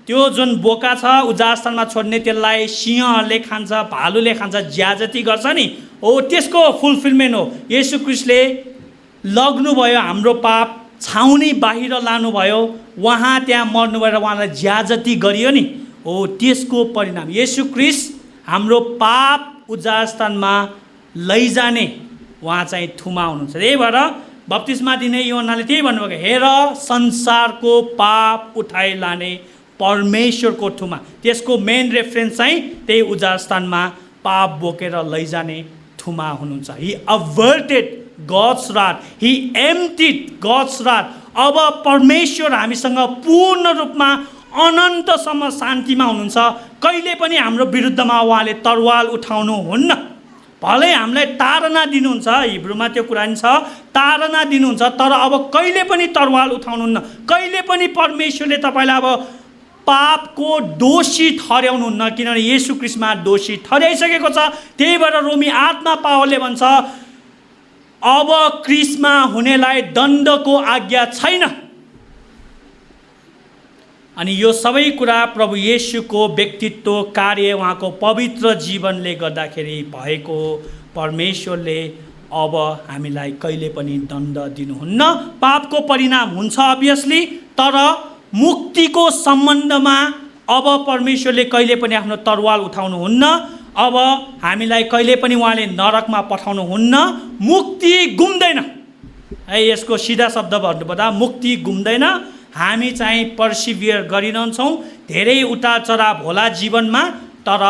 त्यो जुन बोका छ उजाड स्थानमा छोड्ने, त्यसलाई सिंहहरूले खान्छ, भालुले खान्छ, ज्याजती गर्छ नि, हो त्यसको फुलफिलमेन्ट हो। येशू ख्रीष्टले लग्नुभयो, हाम्रो पाप छाउनी बाहिर लानुभयो, उहाँ त्यहाँ मर्नुभयो र उहाँलाई ज्याजती गरियो नि, हो त्यसको परिणाम। येशू ख्रीष्ट हाम्रो पाप उजाड स्थानमा लैजाने उहाँ चाहिँ थुमा हुनुहुन्छ। त्यही भएर बप्तिस्मा दिने यूहन्नाले त्यही भन्नुभएको, हेर संसारको पाप उठाइ लाने परमेश्वरको थुमा। त्यसको मेन रेफरेन्स चाहिँ त्यही उजाड स्थानमा पाप बोकेर लैजाने थुमा हुनुहुन्छ। ही अभर्टेड गॉड्स राथ, ही एम्प्टिड गॉड्स राथ। अब परमेश्वर हामीसँग पूर्ण रूपमा अनन्तसम्म शान्तिमा हुनुहुन्छ। कहिले पनि हाम्रो विरुद्धमा उहाँले तरवाल उठाउनु हुन्न। भलै हामीलाई ताडना दिनुहुन्छ, हिब्रूमा त्यो कुरा नि छ, ताडना दिनुहुन्छ, तर अब कहिले पनि तरवाल उठाउनुहुन्न। कहिले पनि परमेश्वरले तपाईँलाई अब पापको दोषी ठहर्याउनुहुन्न, किनभने येशू ख्रीष्टमा दोषी ठहर्याइसकेको छ। त्यही भएर रोमी 8 पावलले भन्छ, अब ख्रीष्टमा हुनेलाई दण्डको आज्ञा छैन। अनि यो सबै कुरा प्रभु येशूको व्यक्तित्व, कार्य, उहाँको पवित्र जीवनले गर्दाखेरि भएको। परमेश्वरले अब हामीलाई कहिले पनि दण्ड दिनुहुन्न। पापको परिणाम हुन्छ अभियसली, तर मुक्तिको सम्बन्धमा अब परमेश्वरले कहिले पनि आफ्नो तरवाल उठाउनुहुन्न। अब हामीलाई कहिले पनि उहाँले नरकमा पठाउनुहुन्न। मुक्ति गुम्दैन है, यसको सिधा शब्द भन्नुपर्दा मुक्ति गुम्दैन। हामी चाहिँ पर्सिभियर गरिरहन्छौँ, धेरै उतार चढाव होला जीवनमा, तर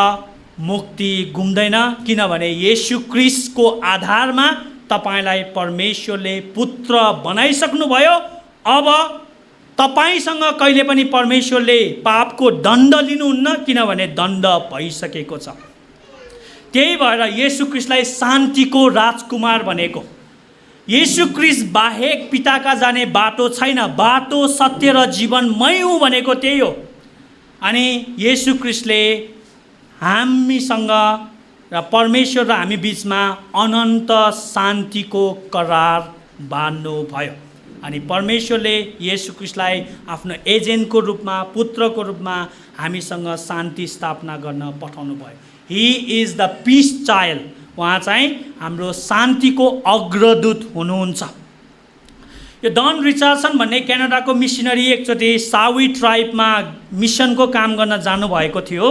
मुक्ति गुम्दैन, किनभने येशू ख्रीष्टको आधारमा तपाईँलाई परमेश्वरले पुत्र बनाइसक्नुभयो। अब तपाईँसँग कहिले पनि परमेश्वरले पापको दण्ड लिनुहुन्न, किनभने दण्ड भइसकेको छ। त्यही भएर येशू ख्रीष्टलाई शान्तिको राजकुमार भनेको। येशू ख्रीष्ट बाहेक पिताका जाने बाटो छैन, बाटो सत्य र जीवन मै हुँ भनेको त्यही हो। अनि येशू ख्रीष्टले हामीसँग र परमेश्वर र हामी बीचमा अनन्त शान्तिको करार बाँध्नुभयो। अनि परमेश्वरले येशू ख्रीष्टलाई आफ्नो एजेन्टको रूपमा, पुत्रको रूपमा हामीसँग शान्ति स्थापना गर्न पठाउनु भयो। He is the peace child. उहाँ चाहिँ हाम्रो शान्तिको अग्रदूत हुनुहुन्छ। यो डन रिचर्डसन भन्ने क्यानाडाको मिसनरी एकचोटि सावी ट्राइबमा मिसनको काम गर्न जानुभएको थियो।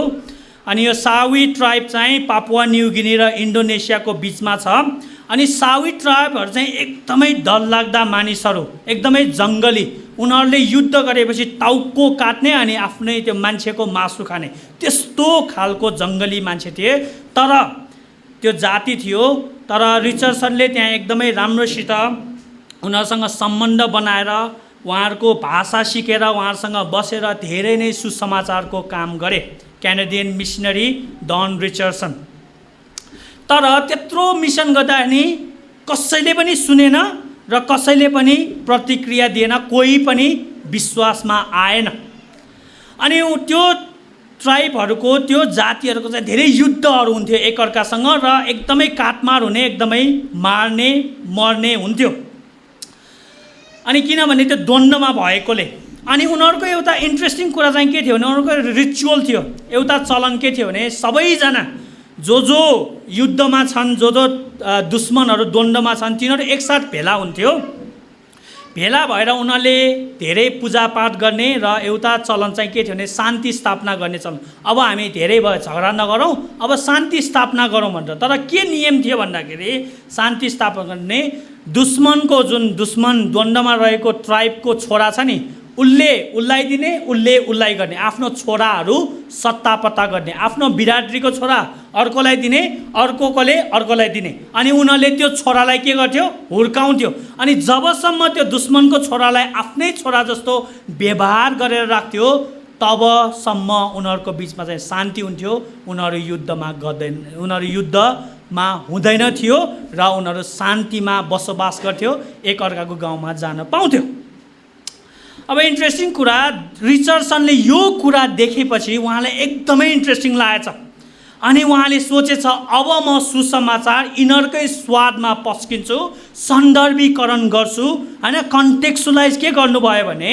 अनि यो सावी ट्राइब चाहिँ पापुवा न्यू गिनी र इन्डोनेसियाको बिचमा छ। अनि सावी ट्राइबहरू चाहिँ एकदमै डरलाग्दा मानिसहरू, एकदमै जङ्गली। उनीहरूले युद्ध गरेपछि टाउको काट्ने अनि आफ्नै त्यो मान्छेको मासु खाने, त्यस्तो खालको जङ्गली मान्छे थिए। तर त्यो जाति थियो। तर रिचर्डसनले त्यहाँ एकदमै राम्रोसित उनीहरूसँग सम्बन्ध बनाएर, उहाँहरूको भाषा सिकेर, उहाँहरूसँग बसेर धेरै नै सुसमाचारको काम गरे क्यानेडियन मिसनरी डन रिचर्डसन। तर त्यत्रो मिसन गर्दा नि कसैले पनि सुनेन र कसैले पनि प्रतिक्रिया दिएन, कोही पनि विश्वासमा आएन। अनि त्यो ट्राइबहरूको, त्यो जातिहरूको चाहिँ धेरै युद्धहरू हुन्थ्यो एकअर्कासँग र एकदमै काटमार हुने, एकदमै मार्ने मर्ने हुन्थ्यो। अनि किनभने त्यो द्वन्द्वमा भएकोले। अनि उनीहरूको एउटा इन्ट्रेस्टिङ कुरा चाहिँ के थियो भने उनीहरूको रिचुअल थियो, एउटा चलन के थियो भने सबैजना जो युद्धमा छन्, जो दुश्मनहरू द्वन्द्वमा छन्, तिनीहरू एकसाथ भेला हुन्थ्यो। भेला भएर उनीहरूले धेरै पूजापाठ गर्ने र एउटा चलन चाहिँ के थियो भने शान्ति स्थापना गर्ने चलन। अब हामी धेरै भयो, झगडा नगरौँ, अब शान्ति स्थापना गरौँ भनेर। तर के नियम थियो भन्दाखेरि शान्ति स्थापना गर्ने, दुश्मनको जुन दुश्मन द्वन्द्वमा रहेको ट्राइबको छोरा छ नि, उसलाई दिने, उसलाई गर्ने, आफ्नो छोराहरू सत्तापत्ता गर्ने, आफ्नो बिरादरीको छोरा अर्कोलाई दिने, अर्कोलाई दिने। अनि उनीहरूले त्यो छोरालाई के गर्थ्यो, हुर्काउँथ्यो। अनि जबसम्म त्यो दुश्मनको छोरालाई आफ्नै छोरा जस्तो व्यवहार गरेर राख्थ्यो, तबसम्म उनीहरूको बिचमा चाहिँ शान्ति हुन्थ्यो। उनीहरू युद्धमा हुँदैन थियो र उनीहरू शान्तिमा बसोबास गर्थ्यो, एकअर्काको गाउँमा जान पाउँथ्यो। अब इन्ट्रेस्टिङ कुरा, रिचर्डसनले यो कुरा देखेपछि उहाँलाई एकदमै इन्ट्रेस्टिङ लागेछ। अनि उहाँले सोचेछ अब म सुसमाचार यिनीहरूकै स्वादमा पस्किन्छु, सन्दर्भीकरण गर्छु हैन। कन्टेक्सुलाइज के गर्नुभयो भने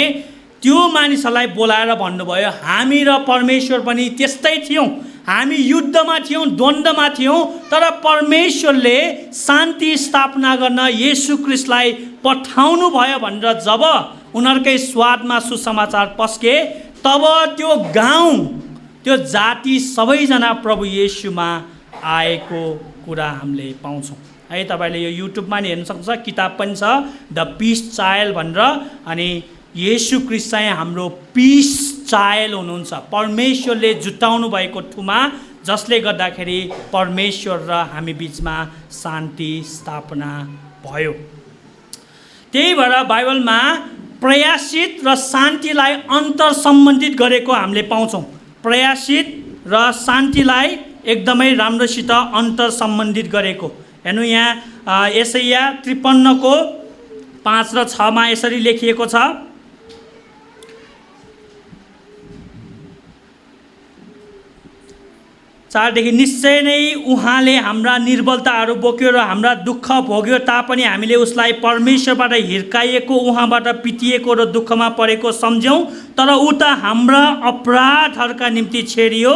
त्यो मानिसहरूलाई बोलाएर भन्नुभयो, हामी र परमेश्वर पनि त्यस्तै थियौँ, हामी युद्धमा थियौँ, द्वन्द्वमा थियौँ, तर परमेश्वरले शान्ति स्थापना गर्न येशू ख्रीष्टलाई पठाउनु भयो भनेर जब उनीहरूकै स्वादमा सुसमाचार पस्के, तब त्यो गाउँ, त्यो जाति सबैजना प्रभु येशूमा आएको कुरा हामीले पाउँछौँ है। तपाईँले यो युट्युबमा नि हेर्न सक्नुहुन्छ, किताब पनि छ द पिस चाइल्ड भनेर। अनि येशू ख्रीष्ट चाहिँ हाम्रो पिस चाइल्ड हुनुहुन्छ, परमेश्वरले जुटाउनु भएको ठुमा, जसले गर्दाखेरि परमेश्वर र हामी बिचमा शान्ति स्थापना भयो। त्यही भएर बाइबलमा प्रयासित र शान्तिलाई अन्तर सम्बन्धित गरेको हामीले पाउँछौँ। प्रयासित र शान्तिलाई एकदमै राम्रोसित अन्तर सम्बन्धित गरेको हेर्नु। यहाँ यशाया 53 5 र 6 मा यसरी लेखिएको छ, 4 देखि, निश्चय नै उहाँले हाम्रा निर्बलताहरू बोक्यो र हाम्रा दुःख भोग्यो, तापनि हामीले उसलाई परमेश्वरबाट हिर्काइएको, उहाँबाट पिटिएको र दुःखमा परेको सम्झ्यौँ। तर ऊ त हाम्रा अपराधहरूका निम्ति छेडियो,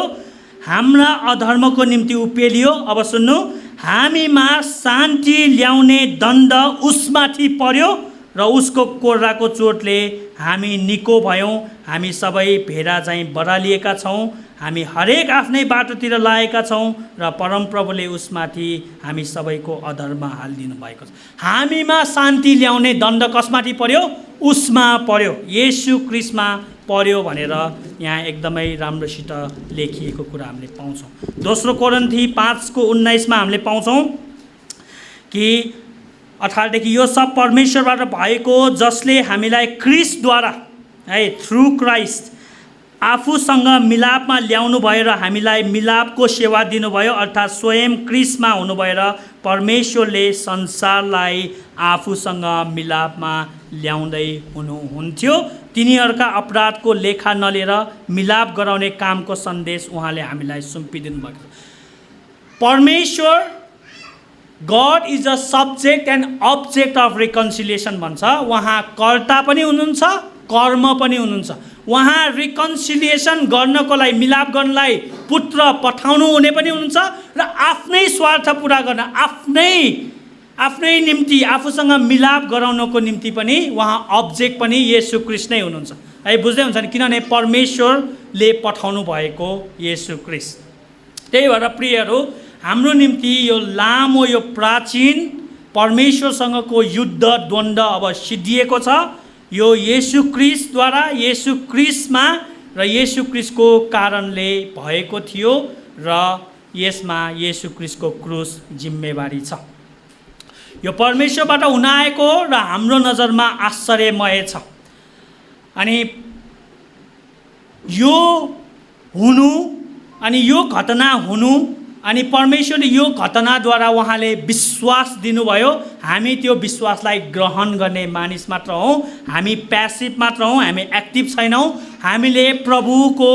हाम्रा अधर्मको निम्ति उपेलियो। अब सुन्नु, हामीमा शान्ति ल्याउने दण्ड उसमाथि पर्यो र उसको कोर्राको चोटले हामी निको भयौँ। हामी सबै भेडा चाहिँ बरालिएका छौँ, हामी हरेक आफ्नै बाटोतिर लागेका छौँ र परमप्रभुले उसमाथि हामी सबैको अधर्म हालिदिनु भएको छ। हामीमा शान्ति ल्याउने दण्ड कसमाथि पर्यो? उसमा पर्यो, येशू ख्रीष्टमा पर्यो भनेर यहाँ एकदमै राम्रोसित लेखिएको कुरा हामीले पाउँछौँ। दोस्रो कोरिन्थी 5:19 मा हामीले पाउँछौँ कि 18 देखि, यो सब परमेश्वरबाट भएको जसले हामीलाई ख्रीष्टद्वारा है, थ्रु क्राइस्ट आफूसँग मिलापमा ल्याउनु भयो र हामीलाई मिलापको सेवा दिनुभयो। अर्थात् स्वयं ख्रीष्टमा हुनुभयो र परमेश्वरले संसारलाई आफूसँग मिलापमा ल्याउँदै हुनुहुन्थ्यो। तिनीहरूका अपराधको लेखा नलिएर मिलाप गराउने कामको सन्देश उहाँले हामीलाई सुम्पिदिनु भएको छ। परमेश्वर God is a subject and object of reconciliation भन्छ। उहाँ कर्ता पनि हुनुहुन्छ, कर्म पनि हुनुहुन्छ। उहाँ रिकन्सिलिएसन गर्नको लागि, मिलाप गर्नलाई पुत्र पठाउनु हुने पनि हुनुहुन्छ र आफ्नै स्वार्थ पुरा गर्न, आफ्नै निम्ति, आफूसँग मिलाप गराउनको निम्ति पनि उहाँ अब्जेक्ट पनि येशू ख्रीष्ट नै हुनुहुन्छ। है, बुझ्दै हुन्छ नि, किनभने परमेश्वरले पठाउनु भएको येशू ख्रीष्ट। त्यही भएर प्रियहरू, हाम्रो निम्ति यो लामो, यो प्राचीन परमेश्वरसँगको युद्ध द्वन्द अब सिद्धिएको छ। यो येशू ख्रीष्टद्वारा, येशू ख्रीष्टमा र येशू ख्रीष्टको कारणले भएको थियो र यसमा येशू ख्रीष्टको क्रुस जिम्मेवारी छ। यो परमेश्वरबाट हुन आएको र हाम्रो नजरमा आश्चर्यमय छ। अनि यो हुनु, अनि यो घटना हुनु, अनि परमेश्वरले यो घटनाद्वारा उहाँले विश्वास दिनुभयो। हामी त्यो विश्वासलाई ग्रहण गर्ने मानिस मात्र हौँ, हामी प्यासिभ मात्र हौँ, हामी एक्टिभ छैनौँ। हामीले प्रभुको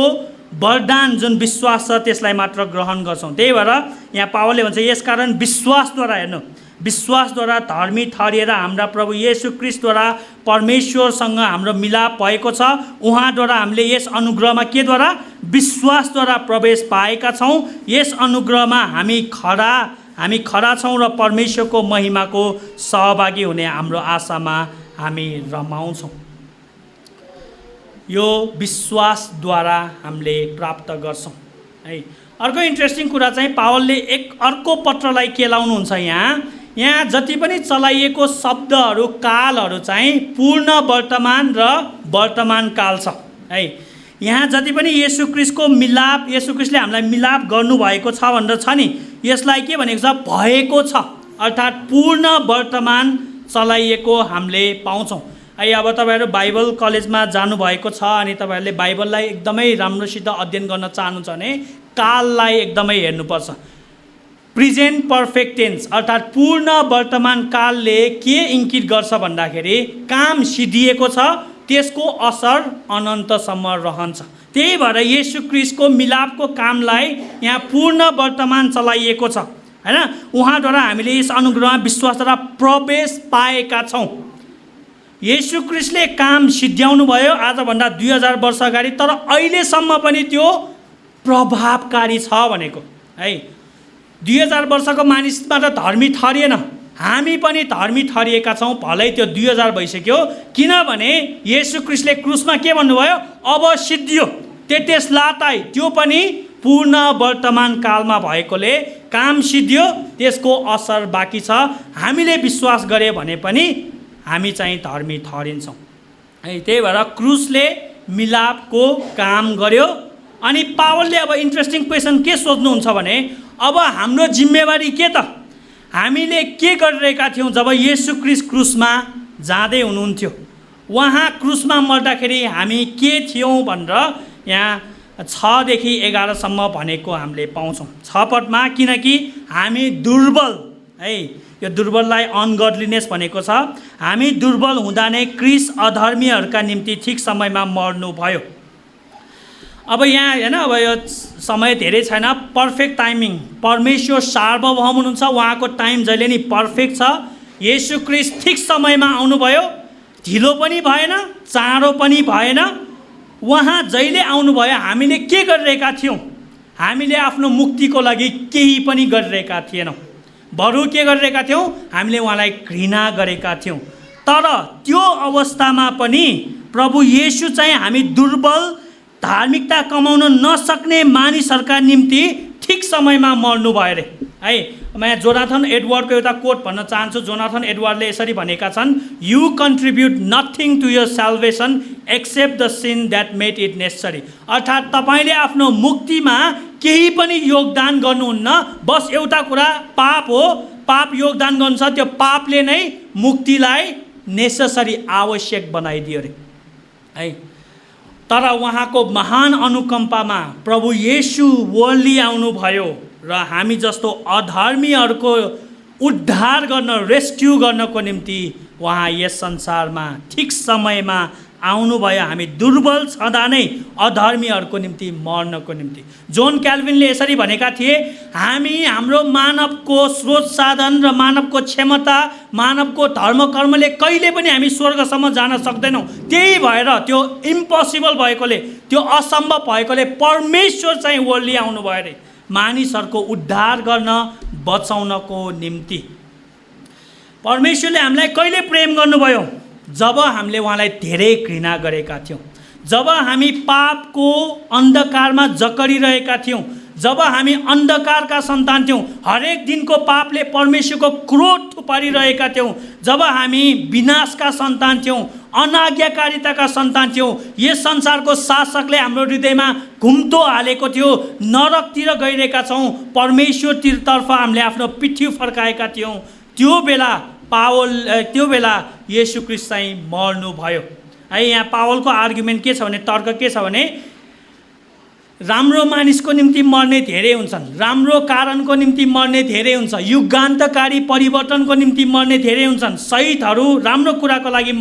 वरदान जुन विश्वास छ त्यसलाई मात्र ग्रहण गर्छौँ। त्यही भएर यहाँ पावलले भन्छ, यसकारण विश्वासद्वारा, हेर्नु, विश्वासद्वारा धर्मी ठहरिएर हाम्रा प्रभु येशू ख्रीष्टद्वारा परमेश्वरसँग हाम्रो मिलाप भएको छ। उहाँद्वारा हामीले यस अनुग्रहमा केद्वारा, विश्वासद्वारा प्रवेश पाएका छौँ। यस अनुग्रहमा हामी खरा छौँ र परमेश्वरको महिमाको सहभागी हुने हाम्रो आशामा हामी रमाउँछौँ। यो विश्वासद्वारा हामीले प्राप्त गर्छौँ। है, अर्को इन्ट्रेस्टिङ कुरा चाहिँ पावलले एक अर्को पत्रलाई के लाउनुहुन्छ, यहाँ जति पनि चलाइएको शब्दहरू, कालहरू चाहिँ पूर्ण वर्तमान र वर्तमान काल छ। है, यहाँ जति पनि येशू ख्रीष्टको मिलाप, येशू ख्रीष्टले हामीलाई मिलाप गर्नुभएको छ भनेर छ नि, यसलाई के भनेको छ, भएको छ, अर्थात् पूर्ण वर्तमान चलाइएको हामीले पाउँछौँ। है, अब तपाईँहरू बाइबल कलेजमा जानुभएको छ अनि तपाईँहरूले बाइबललाई एकदमै राम्रोसित अध्ययन गर्न चाहनुहुन्छ भने काललाई एकदमै हेर्नुपर्छ। प्रेजेन्ट पर्फेक्ट टेन्स अर्थात् पूर्ण वर्तमान कालले के इङ्गित गर्छ भन्दाखेरि काम सिद्धिएको छ, त्यसको असर अनन्तसम्म रहन्छ। त्यही भएर येशू ख्रीष्टको मिलापको कामलाई यहाँ पूर्ण वर्तमान चलाइएको छ, हैन। उहाँद्वारा हामीले यस अनुग्रहमा विश्वासद्वारा प्रवेश पाएका छौँ। येशू ख्रीष्टले काम सिद्ध्याउनु भयो आजभन्दा 2000 वर्ष अगाडि, तर अहिलेसम्म पनि त्यो प्रभावकारी छ भनेको। है, 2000 वर्षको मानिसमा त धर्मी ठहरिएन, हामी पनि धर्मी ठहरिएका छौँ। भलै त्यो 2000 भइसक्यो, किनभने येशू ख्रीष्टले क्रुसमा के भन्नुभयो, अब सिद्धियो, तेतेस लाताई, त्यो पनि पूर्ण वर्तमान कालमा भएकोले काम सिद्धियो, त्यसको असर बाँकी छ। हामीले विश्वास गरे भने पनि हामी चाहिँ धर्मी ठहरिन्छौँ। है, त्यही भएर क्रुसले मिलापको काम गर्यो। अनि पावलले अब इन्ट्रेस्टिङ क्वेसन के सोध्नुहुन्छ भने, अब हाम्रो जिम्मेवारी के त? हामीले के गरिरहेका थियौँ जब येशू ख्रीष्ट क्रुसमा जाँदै हुनुहुन्थ्यो? उहाँ क्रुसमा मर्दाखेरि हामी के थियौँ भनेर यहाँ 6 देखि 11 सम्म भनेको हामीले पाउँछौँ। 6 पदमा, किनकि हामी दुर्बल, है, यो दुर्बललाई अनगडलिनेस भनेको छ, हामी दुर्बल हुँदा नै क्रिस्ट अधर्मीहरूका निम्ति ठिक समयमा मर्नुभयो। अब यहाँ हैन, अब यो समय धेरै छैन, पर्फेक्ट टाइमिङ, परमेश्वर सार्वभौम हुनुहुन्छ, उहाँको टाइम जहिले नि पर्फेक्ट छ। येशू ख्रीष्ट ठिक समयमा आउनुभयो, ढिलो पनि भएन, चाँडो पनि भएन। उहाँ जहिले आउनुभयो, हामीले के गरिरहेका थियौँ? हामीले आफ्नो मुक्तिको लागि केही पनि गरिरहेका थिएनौँ, बरु के गरिरहेका थियौँ? हामीले उहाँलाई घृणा गरेका थियौँ। तर त्यो अवस्थामा पनि प्रभु येशू चाहिँ हामी दुर्बल, धार्मिकता कमाउन नसक्ने मानिसहरूका निम्ति ठिक समयमा मर्नुभयो अरे। है, म यहाँ जोनाथन एडवर्डको एउटा कोट भन्न चाहन्छु। जोनाथन एडवर्डले यसरी भनेका छन्, you contribute nothing to your salvation except the sin that made it necessary. अर्थात् तपाईँले आफ्नो मुक्तिमा केही पनि योगदान गर्नुहुन्न, बस एउटा कुरा पाप हो, पाप योगदान गर्नुहुन्छ, त्यो पापले नै मुक्तिलाई नेसेसरी, आवश्यक बनाइदियो अरे। है, तर उहाँको महान अनुकम्पामा प्रभु येशू वर्ल्डली आउनुभयो र हामी जस्तो अधर्मीहरूको उद्धार गर्न, रेस्क्यु गर्नको निम्ति उहाँ यस संसारमा ठिक समयमा आउनुभयो हामी दुर्बल छँदा नै अधर्मीहरूको निम्ति मर्नको निम्ति। जोन क्याल्भिनले यसरी भनेका थिए, हामी हाम्रो मानवको स्रोत साधन र मानवको क्षमता, मानवको धर्म कर्मले कहिले पनि हामी स्वर्गसम्म जान सक्दैनौँ। त्यही भएर त्यो इम्पोसिबल भएकोले, त्यो असम्भव भएकोले परमेश्वर चाहिँ वर्ल्डली आउनुभयो अरे मानिसहरूको उद्धार गर्न, बचाउनको निम्ति। परमेश्वरले हामीलाई कहिले प्रेम गर्नुभयो? जब हामीले उहाँलाई धेरै घृणा गरेका थियौँ, जब हामी पापको अन्धकारमा जकडिरहेका थियौँ, जब हामी अन्धकारका सन्तान थियौँ, हरेक दिनको पापले परमेश्वरको क्रोध थुपारिरहेका थियौँ, जब हामी विनाशका सन्तान थियौँ, अनाज्ञाकारिताका सन्तान थियौँ, यस संसारको शासकले हाम्रो हृदयमा घुम्टो हालेको थियो, नरकतिर गइरहेका छौँ, परमेश्वरतर्फ हामीले आफ्नो पिठी फर्काएका थियौँ, त्यो बेला येशू ख्रीष्ट चाहिँ मर्नुभयो है। यहाँ पावलको आर्गुमेन्ट के छ भने, तर्क के छ भने, राम्रो मानिसको निम्ति मर्ने धेरै हुन्छन्, राम्रो कारणको निम्ति मर्ने धेरै हुन्छ, युगान्तकारी परिवर्तनको निम्ति मर्ने धेरै हुन्छन्। शहीदहरू राम्रो कुराको लागि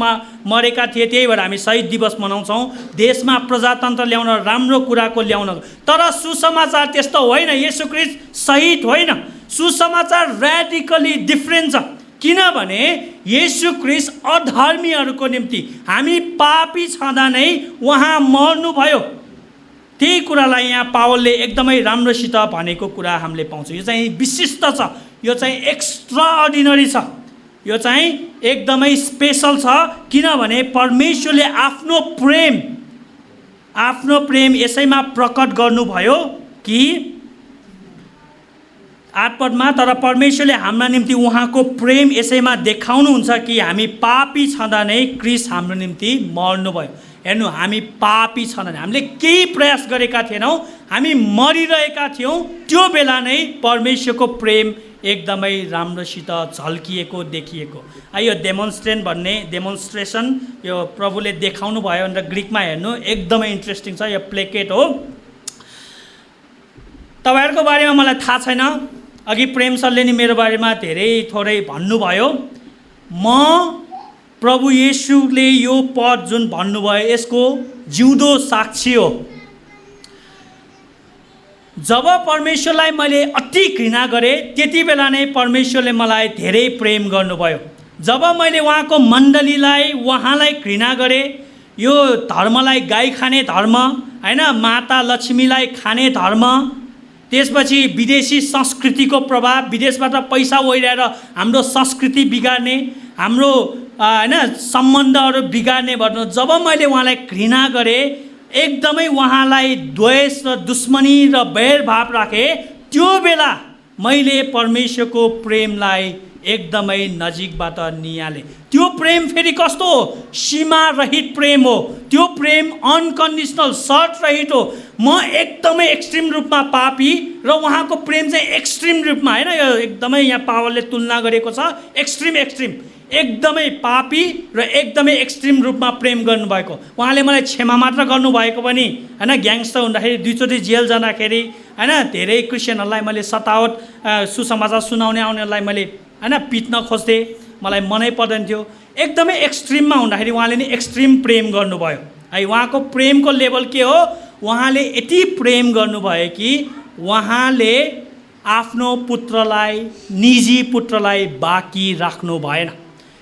मरेका थिए, त्यही भएर हामी शहीद दिवस मनाउँछौँ, देशमा प्रजातन्त्र ल्याउन, राम्रो कुराको ल्याउन। तर सुसमाचार त्यस्तो होइन, येशू ख्रीष्ट शहीद होइन। सुसमाचार र्याडिकली डिफ्रेन्ट छ, किनभने येशू ख्रीष्ट अधर्मीहरूको निम्ति, हामी पापी छँदा नै उहाँ मर्नुभयो। त्यही कुरालाई यहाँ पावलले एकदमै राम्रोसित भनेको कुरा हामीले पाउँछौँ। यो चाहिँ विशिष्ट छ, यो चाहिँ एक्स्ट्राअर्डिनरी छ, यो चाहिँ एकदमै स्पेसल छ, किनभने परमेश्वरले आफ्नो प्रेम यसैमा प्रकट गर्नुभयो कि 8 पदमा, तर परमेश्वरले हाम्रा निम्ति उहाँको प्रेम यसैमा देखाउनुहुन्छ कि हामी पापी छँदा नै ख्रीष्ट हाम्रो निम्ति मर्नुभयो। हेर्नु, हामी पापी छँदा नै, हामीले केही प्रयास गरेका थिएनौँ, हामी मरिरहेका थियौँ, त्यो बेला नै परमेश्वरको प्रेम एकदमै राम्रोसित झल्किएको देखिएको। यो डेमोन्स्ट्रेसन यो प्रभुले देखाउनु भयो भनेर ग्रिकमा हेर्नु एकदमै इन्ट्रेस्टिङ छ। यो प्लेकेट हो। तपाईँहरूको बारेमा मलाई थाहा छैन, अघि प्रेम सरले नि मेरो बारेमा धेरै थोरै भन्नुभयो। म प्रभु येशूले यो पद जुन भन्नुभयो यसको जिउँदो साक्षी हो। जब परमेश्वरलाई मैले अति घृणा गरेँ, त्यति बेला नै परमेश्वरले मलाई धेरै प्रेम गर्नुभयो। जब मैले उहाँको मण्डलीलाई, उहाँलाई घृणा गरेँ, यो धर्मलाई गाई खाने धर्म होइन, माता लक्ष्मीलाई खाने धर्म, त्यसपछि विदेशी संस्कृतिको प्रभाव, विदेशबाट पैसा ओइराएर हाम्रो संस्कृति बिगार्ने, हाम्रो होइन सम्बन्धहरू बिगार्ने भन्नु, जब मैले उहाँलाई घृणा गरेँ, एकदमै उहाँलाई द्वेष र दुश्मनी र बैरभाव राखेँ, त्यो बेला मैले परमेश्वरको प्रेमलाई एकदमै नजिकबाट निहालेँ। त्यो प्रेम फेरि कस्तो हो? सीमा रहित प्रेम हो। त्यो प्रेम अनकन्डिसनल, सर्ट रहित हो। म एकदमै एक्सट्रिम रूपमा पापी र उहाँको प्रेम चाहिँ एक्सट्रिम रूपमा, होइन, यो एकदमै यहाँ पावलले तुलना गरेको छ, एक्सट्रिम एकदमै पापी र एकदमै एक्सट्रिम रूपमा प्रेम गर्नुभएको। उहाँले मलाई क्षमा मात्र गर्नुभएको पनि होइन, ग्याङ्स्टर हुँदाखेरि 2 चोटि जेल जाँदाखेरि होइन, धेरै क्रिस्चियनहरूलाई मैले सतावट सुसमाचार सुनाउने आउनेहरूलाई मैले होइन पिट्न खोज्थेँ, मलाई मनै पर्दैन थियो। एकदमै एक्सट्रिममा हुँदाखेरि उहाँले नि एक्सट्रिम प्रेम गर्नुभयो है। उहाँको प्रेमको लेभल के हो? उहाँले यति प्रेम गर्नुभयो कि उहाँले आफ्नो पुत्रलाई, निजी पुत्रलाई बाँकी राख्नु भएन।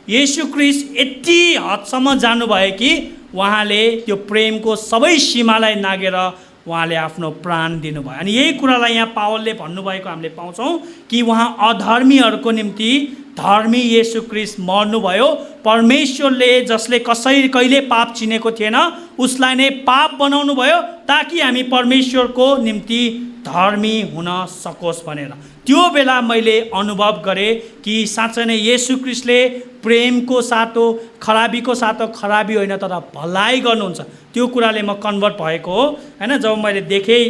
येशू ख्रीष्ट यति हदसम्म जानुभयो कि उहाँले त्यो प्रेमको सबै सीमालाई नागेर उहाँले आफ्नो प्राण दिनुभयो। अनि यही कुरालाई यहाँ पावलले भन्नुभएको हामीले पाउँछौँ कि उहाँ अधर्मीहरूको निम्ति धर्मी येशू ख्रीष्ट मर्नुभयो। परमेश्वरले जसले कहिले पाप चिनेको थिएन उसलाई नै पाप बनाउनु भयो ताकि हामी परमेश्वरको निम्ति धर्मी हुन सकोस् भनेर। त्यो बेला मैले अनुभव गरेँ कि साँच्चै नै येशू ख्रीष्टले प्रेमको साथो, खराबीको साथो खराबी होइन तर भलाइ गर्नुहुन्छ। त्यो कुराले म कन्भर्ट भएको हो हैन। जब मैले देखेँ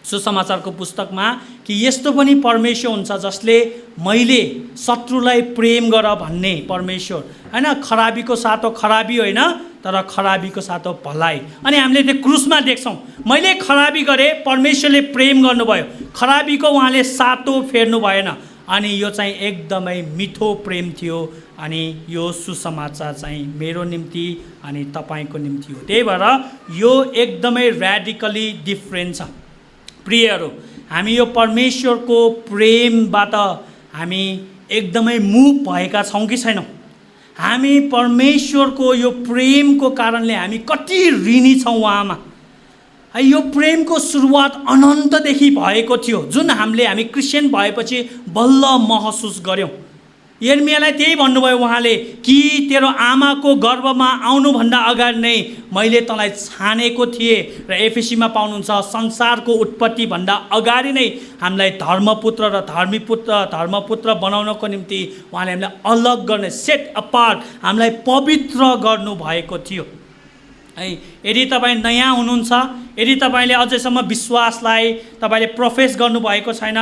सुसमाचारको पुस्तकमा कि यस्तो पनि परमेश्वर हुन्छ जसले मैले शत्रुलाई प्रेम गर भन्ने परमेश्वर हैन, खराबीको साथो खराबी होइन तर खराबीको साथो भलाइ। अनि हामीले त्यो क्रुसमा देख्छौँ, मैले खराबी गरेँ, परमेश्वरले प्रेम गर्नुभयो, खराबीको उहाँले सातो फेर्नु भएन। अनि यो चाहिँ एकदमै मिठो प्रेम थियो। अनि यो सुसमाचार चाहिँ मेरो निम्ति अनि तपाईको निम्ति हो। त्यही भएर यो एकदमै र्याडिकली डिफ्रेन्ट छ। प्रियहरू, हामी यो परमेश्वरको प्रेमबाट हामी एकदमै मुभ भएका छौँ कि छैनौँ? हामी परमेश्वरको यो प्रेमको कारणले हामी कति ऋणी छौँ उहाँमा। यो प्रेमको सुरुवात अनन्तदेखि भएको थियो, जुन हामी क्रिस्चियन भएपछि बल्ल महसुस गऱ्यौँ। यिर्मयालाई त्यही भन्नुभयो उहाँले कि तेरो आमाको गर्भमा आउनुभन्दा अगाडि नै मैले तँलाई छानेको थिएँ। र एफएसीमा पाउनुहुन्छ संसारको उत्पत्तिभन्दा अगाडि नै हामीलाई धर्मपुत्र र धर्मपुत्र बनाउनको निम्ति उहाँले हामीलाई अलग गर्ने, सेट अपार्ट, हामीलाई पवित्र गर्नुभएको थियो। है, यदि तपाईँ नयाँ हुनुहुन्छ, यदि तपाईँले अझैसम्म विश्वासलाई तपाईँले प्रोफेस गर्नुभएको छैन,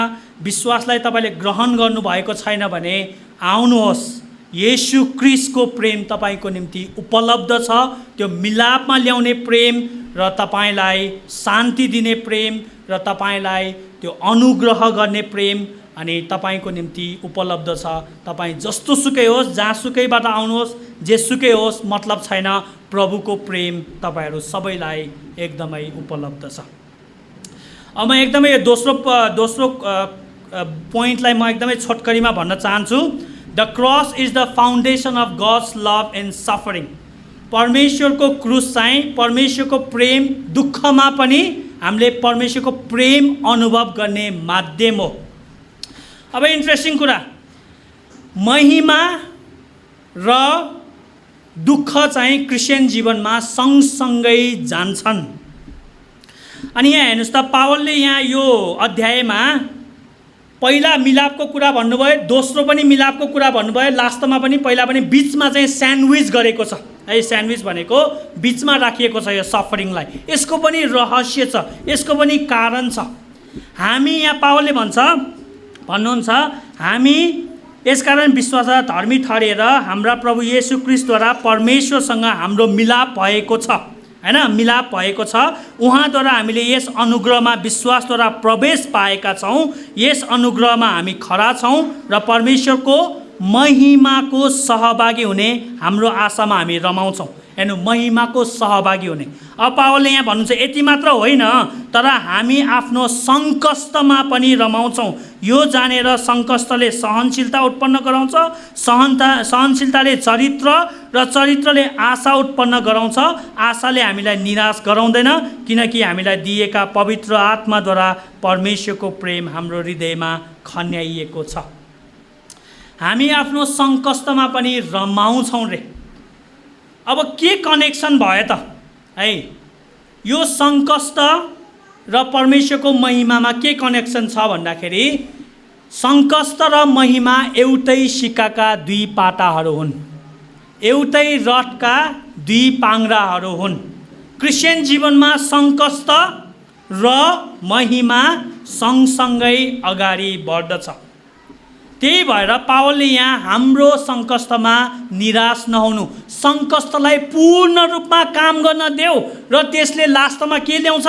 विश्वासलाई तपाईँले ग्रहण गर्नुभएको छैन भने आउनुहोस्। येशू क्रिस्टको प्रेम तपाईँको निम्ति उपलब्ध छ। त्यो मिलापमा ल्याउने प्रेम र तपाईँलाई शान्ति दिने प्रेम र तपाईँलाई त्यो अनुग्रह गर्ने प्रेम अनि तपाईँको निम्ति उपलब्ध छ। तपाईँ जस्तो सुकै होस्, जहाँसुकैबाट आउनुहोस्, जेसुकै होस्, मतलब छैन, प्रभुको प्रेम तपाईँहरू सबैलाई एकदमै उपलब्ध छ। अब म एकदमै यो दोस्रो पोइन्टलाई म एकदमै छोटकरीमा भन्न चाहन्छु। The cross is the foundation of gods love and suffering. परमेश्वरको क्रुस चाहिँ परमेश्वरको प्रेम, दुःखमा पनि हामीले परमेश्वरको प्रेम अनुभव गर्ने माध्यम हो। अब इन्ट्रेस्टिङ कुरा, महिमा र दुःख चाहिँ क्रिस्चियन जीवनमा सँगसँगै जान्छन्। अनि यहाँ हेर्नुहोस् त, पावलले यहाँ यो अध्यायमा पहिला मिलापको कुरा भन्नुभयो, दोस्रो पनि मिलापको कुरा भन्नुभयो, लास्टमा पनि, पहिला पनि, बिचमा चाहिँ स्यान्डविच गरेको छ। है, स्यान्डविच भनेको बिचमा राखिएको छ यो सफरिङलाई। यसको पनि रहस्य छ, यसको पनि कारण छ। हामी यहाँ पावलले भन्नुहुन्छ हामी यसकारण विश्वासद्वारा धर्मी ठहरेर हाम्रा प्रभु येशू क्रिस्टद्वारा परमेश्वरसँग हाम्रो मिलाप भएको छ। हैन, मिलाप भएको छ। उहाँद्वारा हामीले यस अनुग्रहमा विश्वासद्वारा प्रवेश पाएका छौँ। यस अनुग्रहमा हामी खरा छौँ र परमेश्वरको महिमाको सहभागी हुने हाम्रो आशामा हामी रमाउँछौँ। हेर्नु, महिमाको सहभागी हुने। अब पावलले यहाँ भन्नुहुन्छ यति मात्र होइन, तर हामी आफ्नो सङ्कष्टमा पनि रमाउँछौँ। यो जानेर सङ्कष्टले सहनशीलता उत्पन्न गराउँछ, सहनशीलताले चरित्र र चरित्रले आशा उत्पन्न गराउँछ। आशाले हामीलाई निराश गराउँदैन, किनकि हामीलाई दिएका पवित्र आत्माद्वारा परमेश्वरको प्रेम हाम्रो हृदयमा खन्याइएको छ। हामी आफ्नो सङ्कष्टमा पनि रमाउँछौँ रे। अब के कनेक्सन भयो त? है, यो सङ्कष्ट र परमेश्वरको महिमामा के कनेक्सन छ भन्दाखेरि, सङ्कष्ट र महिमा एउटै सिक्काका दुई पाटाहरू हुन्, एउटै रथका दुई पाङ्ग्राहरू हुन्। क्रिस्चियन जीवनमा सङ्कष्ट र महिमा सँगसँगै अगाडि बढ्दछ। त्यही भएर पावलले यहाँ हाम्रो सङ्कष्टमा निराश नहुनु, सङ्कष्टलाई पूर्ण रूपमा काम गर्न देऊ र त्यसले लास्टमा के ल्याउँछ?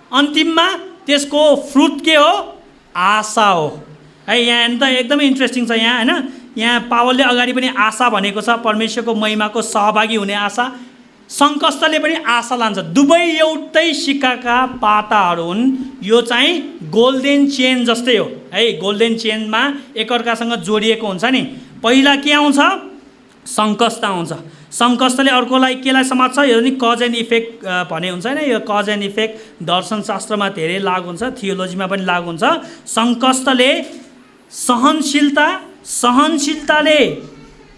अन्तिममा त्यसको फ्रुट के हो? आशा हो। है, यहाँ हेर्नु त एकदमै इन्ट्रेस्टिङ छ यहाँ, हैन? यहाँ पावलले अगाडि पनि आशा भनेको छ, परमेश्वरको महिमाको सहभागी हुने आशा। सङ्कष्टले पनि आशा लान्छ। दुवै एउटै सिक्काका पाटाहरू हुन्। यो चाहिँ गोल्डन चेन जस्तै हो। है, गोल्डन चेनमा एकअर्कासँग जोडिएको हुन्छ नि। पहिला के आउँछ? सङ्कष्ट आउँछ। सङ्कष्टले अर्कोलाई केलाई समात्छ? यो नि कज एन्ड इफेक्ट भने हुन्छ होइन? यो कज एन्ड इफेक्ट दर्शनशास्त्रमा धेरै लागु हुन्छ, थियोलोजीमा पनि लागु हुन्छ। सङ्कष्टले सहनशीलता, सहनशीलताले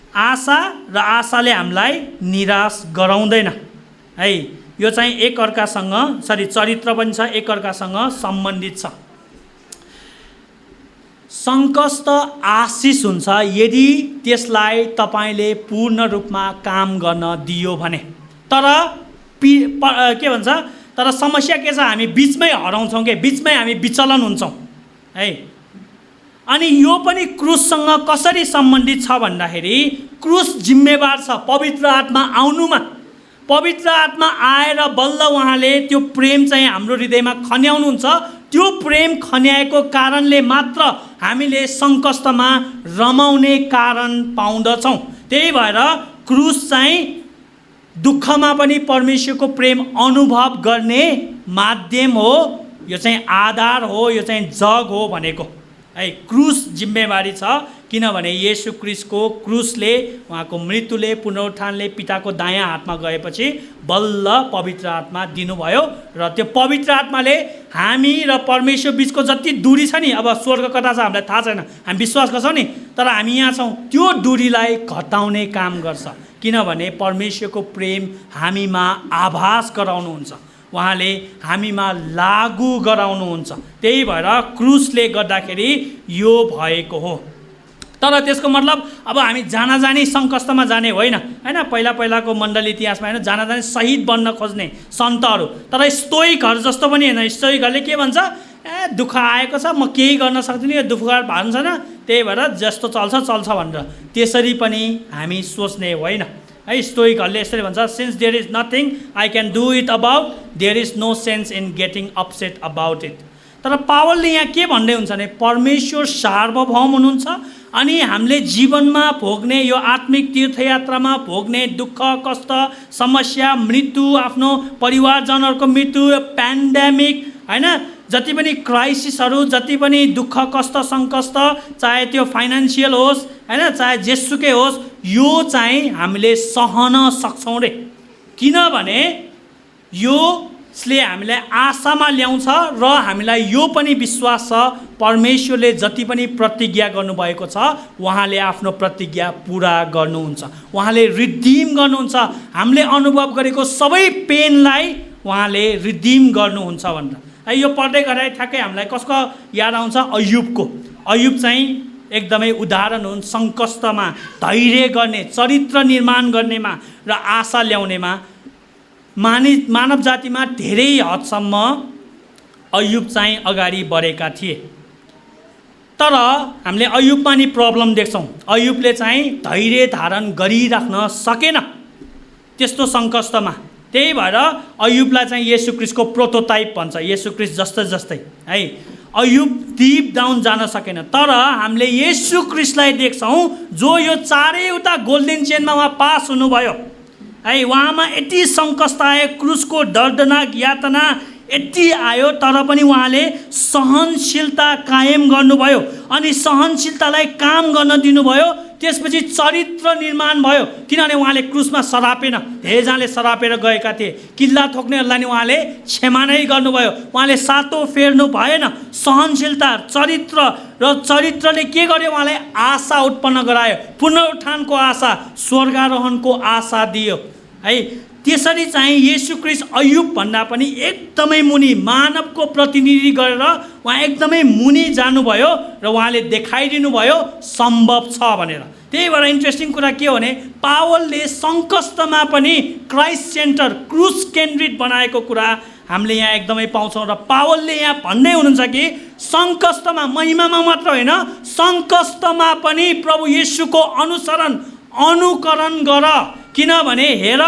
आशा र आशाले हामीलाई निराश गराउँदैन। है, यो चाहिँ एकअर्कासँग चरित्र पनि छ, एकअर्कासँग सम्बन्धित छ। सङ्कष्ट आशिष हुन्छ यदि त्यसलाई तपाईँले पूर्ण रूपमा काम गर्न दियो भने। तर के भन्छ? तर समस्या के छ? हामी बिचमै हराउँछौँ के, बिचमै हामी विचलन हुन्छौँ। है, अनि यो पनि क्रुससँग कसरी सम्बन्धित छ भन्दाखेरि, क्रुस जिम्मेवार छ पवित्र आत्मा आउनुमा। पवित्र आत्मा आएर बल्ल उहाँले त्यो प्रेम चाहिँ हाम्रो हृदयमा खन्याउनुहुन्छ त्यो प्रेम खन्याएको कारणले मात्र हामीले सङ्कष्टमा रमाउने कारण पाउँदछौँ। त्यही भएर क्रुस चाहिँ दुःखमा पनि परमेश्वरको प्रेम अनुभव गर्ने माध्यम हो, यो चाहिँ आधार हो, यो चाहिँ जग हो भनेको है। क्रुस जिम्मेवारी छ, किनभने येशू क्रिस्टको क्रुसले, उहाँको मृत्युले, पुनरुत्थानले पिताको दायाँ हातमा गएपछि बल्ल पवित्र आत्मा दिनुभयो र त्यो पवित्र आत्माले हामी र परमेश्वर बिचको जति दूरी छ नि, अब स्वर्ग कता छ हामीलाई थाहा छैन, हामी विश्वास गर्छौँ नि, तर हामी यहाँ छौँ, त्यो दूरीलाई घटाउने काम गर्छ। किनभने परमेश्वरको प्रेम हामीमा आभास गराउनुहुन्छ, उहाँले हामीमा लागू गराउनुहुन्छ। त्यही भएर क्रुसले गर्दाखेरि यो भएको हो। तर त्यसको मतलब अब हामी जानाजानी सङ्कष्टमा जाने होइन हैन। पहिलाको मण्डली इतिहासमा होइन, जानाजानी शहीद बन्न खोज्ने सन्तहरू, तर स्तोइकहरू जस्तो पनि होइन। स्तोइकहरूले के भन्छ, दुःख आएको छ, म केही गर्न सक्दिनँ, यो दुःख भानु छैन, त्यही भएर जस्तो चल्छ चल्छ भनेर। त्यसरी पनि हामी सोच्ने होइन है। स्टोइकहरूले यसरी भन्छ, since there is nothing I can do it about, there is no sense in getting upset about it. तर पावलले यहाँ के भन्दै हुन्छ भने परमेश्वर सार्वभौम हुनुहुन्छ अनि हामीले जीवनमा भोग्ने यो आत्मिक तीर्थयात्रामा भोग्ने दुःख कष्ट समस्या मृत्यु आफ्नो परिवारजनहरूको मृत्यु पेन्डेमिक हैन जति पनि क्राइसिसहरू जति पनि दुःख कष्ट सङ्कष्ट चाहे त्यो फाइनान्सियल होस् हैन चाहे जेसुकै होस् यो चाहिँ हामीले सहन सक्छौँ रे किनभने यसले हामीलाई आशामा ल्याउँछ र हामीलाई यो पनि विश्वास छ परमेश्वरले जति पनि प्रतिज्ञा गर्नुभएको छ उहाँले आफ्नो प्रतिज्ञा पूरा गर्नुहुन्छ उहाँले रिडिम गर्नुहुन्छ हामीले अनुभव गरेको सबै पेनलाई उहाँले रिडिम गर्नुहुन्छ भनेर यो पढ्दै गर्दा ठ्याक्कै हामीलाई कसको याद आउँछ अयुब चाहिँ एकदमै उदाहरण हुन् सङ्कष्टमा धैर्य गर्ने चरित्र निर्माण गर्नेमा र आशा ल्याउनेमा मानव जातिमा धेरै हदसम्म अयुब चाहिँ अगाडि बढेका थिए तर हामीले अयुबमा नि प्रब्लम देख्छौँ अयुबले चाहिँ धैर्य धारण गरिराख्न सकेन त्यस्तो सङ्कष्टमा त्यही भएर अयुबलाई चाहिँ येशू क्रिस्टको प्रोटोटाइप भन्छ येशू क्रिस्ट जस्तै है अयुब डीप डाउन जान सकेन तर हामीले येशू क्रिस्टलाई देख्छौँ जो यो चारैवटा गोल्डन चेनमा उहाँ पास हुनुभयो है उहाँमा यति सङ्कष्ट आयो क्रुसको दर्दनाक यातना यति आयो तर पनि उहाँले सहनशीलता कायम गर्नुभयो अनि सहनशीलतालाई काम गर्न दिनुभयो त्यसपछि चरित्र निर्माण भयो किनभने उहाँले क्रुसमा सरापेन धेरैजनाले सरापेर गएका थिए किल्ला ठोक्नेहरूलाई नि उहाँले क्षमा नै गर्नुभयो उहाँले सातो फेर्नु भएन सहनशीलता चरित्र र चरित्रले के गर्यो उहाँले आशा उत्पन्न गरायो पुनरुत्थानको आशा स्वर्गारोहणको आशा दियो है त्यसरी चाहिँ येशू क्रिस्ट अयुब भन्दा पनि एकदमै मुनि मानवको प्रतिनिधि गरेर उहाँ एकदमै मुनि जानुभयो र उहाँले देखाइदिनु भयो सम्भव छ भनेर त्यही भएर इन्ट्रेस्टिङ कुरा के हो भने पावलले सङ्कष्टमा पनि क्राइस्ट सेन्टर क्रुस केन्द्रित बनाएको कुरा हामीले यहाँ एकदमै पाउँछौँ र पावलले यहाँ भन्दै हुनुहुन्छ कि सङ्कष्टमा महिमामा मात्र होइन सङ्कष्टमा पनि प्रभु येशूको अनुकरण गर किनभने हेर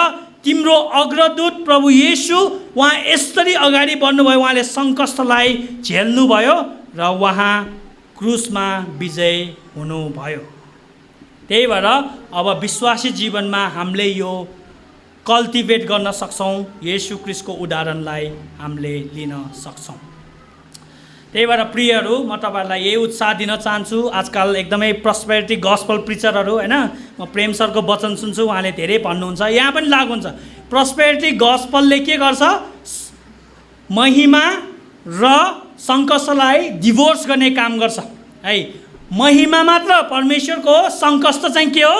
तिम्रो अग्रदूत प्रभु येशू उहाँ यसरी अगाडि बढ्नुभयो उहाँले सङ्कष्टलाई झेल्नुभयो र उहाँ क्रुसमा विजय हुनुभयो त्यही भएर अब विश्वासी जीवनमा हामीले यो कल्टिभेट गर्न सक्छौँ येशू क्रिस्टको उदाहरणलाई हामीले लिन सक्छौँ त्यही भएर प्रियहरू म तपाईँहरूलाई यही उत्साह दिन चाहन्छु आजकल एकदमै प्रस्पेरिटी गस्पल प्रिचरहरू होइन म प्रेम सरको वचन सुन्छु उहाँले धेरै भन्नुहुन्छ यहाँ पनि लागु हुन्छ प्रस्पेरिटी गस्पलले के गर्छ महिमा र सङ्कष्टलाई डिभोर्स गर्ने काम गर्छ है महिमा मात्र परमेश्वरको सङ्कष्ट चाहिँ के हो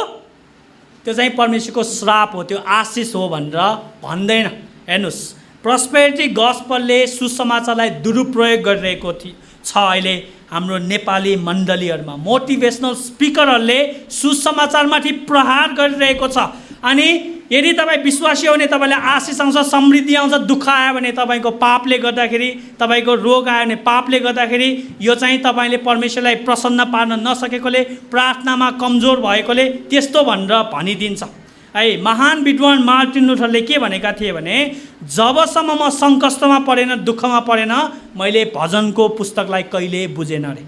त्यो चाहिँ परमेश्वरको श्राप हो त्यो आशिष हो भनेर भन्दैन हेर्नुहोस् प्रस्पेरिटी गस्पलले सुसमाचारलाई दुरुपयोग गरिरहेको छ अहिले हाम्रो नेपाली मण्डलीहरूमा मोटिभेसनल स्पिकरहरूले सुसमाचारमाथि प्रहार गरिरहेको छ अनि यदि तपाईँ विश्वासी हो भने तपाईँलाई आशिष आउँछ समृद्धि आउँछ दुःख आयो भने तपाईँको पापले गर्दाखेरि तपाईँको रोग आयो भने पापले गर्दाखेरि यो चाहिँ तपाईँले परमेश्वरलाई प्रसन्न पार्न नसकेकोले प्रार्थनामा कमजोर भएकोले त्यस्तो भनेर भनिदिन्छ है। महान विद्वान मार्टिन लुथरले के भनेका थिए भने जबसम्म म सङ्कष्टमा परेन, दुःखमा परेन, मैले भजनको पुस्तकलाई कहिले बुझेन अरे।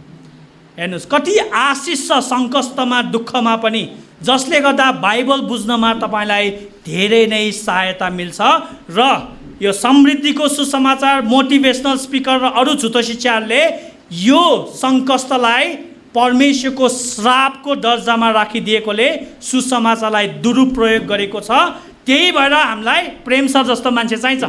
हेर्नुहोस् कति आशिष छ सङ्कष्टमा दुःखमा पनि, जसले गर्दा बाइबल बुझ्नमा तपाईँलाई धेरै नै सहायता मिल्छ। र यो समृद्धिको सुसमाचार, मोटिभेसनल स्पिकर र अरू झुटो शिक्षाहरूले यो सङ्कष्टलाई परमेश्वरको श्रापको दर्जामा राखिदिएकोले सुसमाचारलाई दुरुपयोग गरेको छ। त्यही भएर हामीलाई प्रेम सर जस्तो मान्छे चाहिन्छ।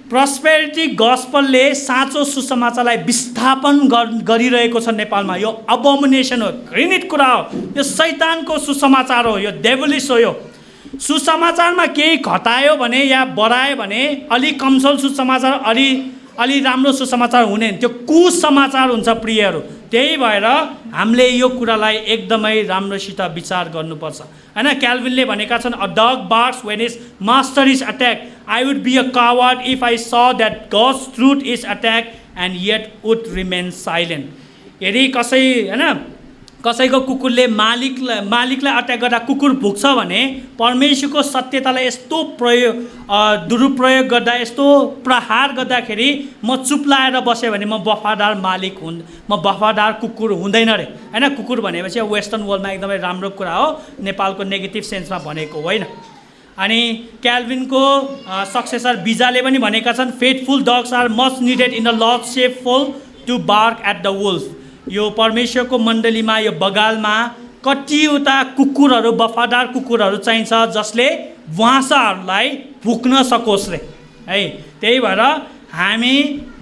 प्रस्पेरिटी गस्पलले साँचो सुसमाचारलाई विस्थापन गरिरहेको छ नेपालमा। यो अबोमिनेसन हो, घृणित कुरा हो, यो शैतानको सुसमाचार हो, यो डेभलिस हो। यो सुसमाचारमा केही घटायो भने या बढायो भने अलि कमजोर सुसमाचार अलि राम्रो सुसमाचार हुने, त्यो कुसमाचार हुन्छ प्रियहरू। त्यही भएर हामीले यो कुरालाई एकदमै राम्रोसित विचार गर्नुपर्छ हैन। क्याल्भिनले भनेका छन् a dog barks when its master is attack, I would be a coward if I saw that God's truth is attack and yet would remain silent. यदि कसैको कुकुरले मालिकलाई अट्याक गर्दा कुकुर भुक्छ भने परमेश्वरको सत्यतालाई यस्तो दुरुपयोग गर्दा, यस्तो प्रहार गर्दाखेरि म चुप लाएर बसेँ भने म वफादार कुकुर हुँदैन रे हैन। कुकुर भनेपछि वेस्टर्न वर्ल्डमा एकदमै राम्रो कुरा हो, नेपालको नेगेटिभ सेन्समा भनेको होइन। अनि क्याल्भिनको सक्सेसर बिजाले पनि भनेका छन् faithful dogs are much needed in the lordship fold to bark at the wolf. यो परमेश्वरको मण्डलीमा, यो बगालमा कतिवटा कुकुरहरू, वफादार कुकुरहरू चाहिन्छ जसले भुवासाहरूलाई भुक्न सकोस् रे है। त्यही भएर हामी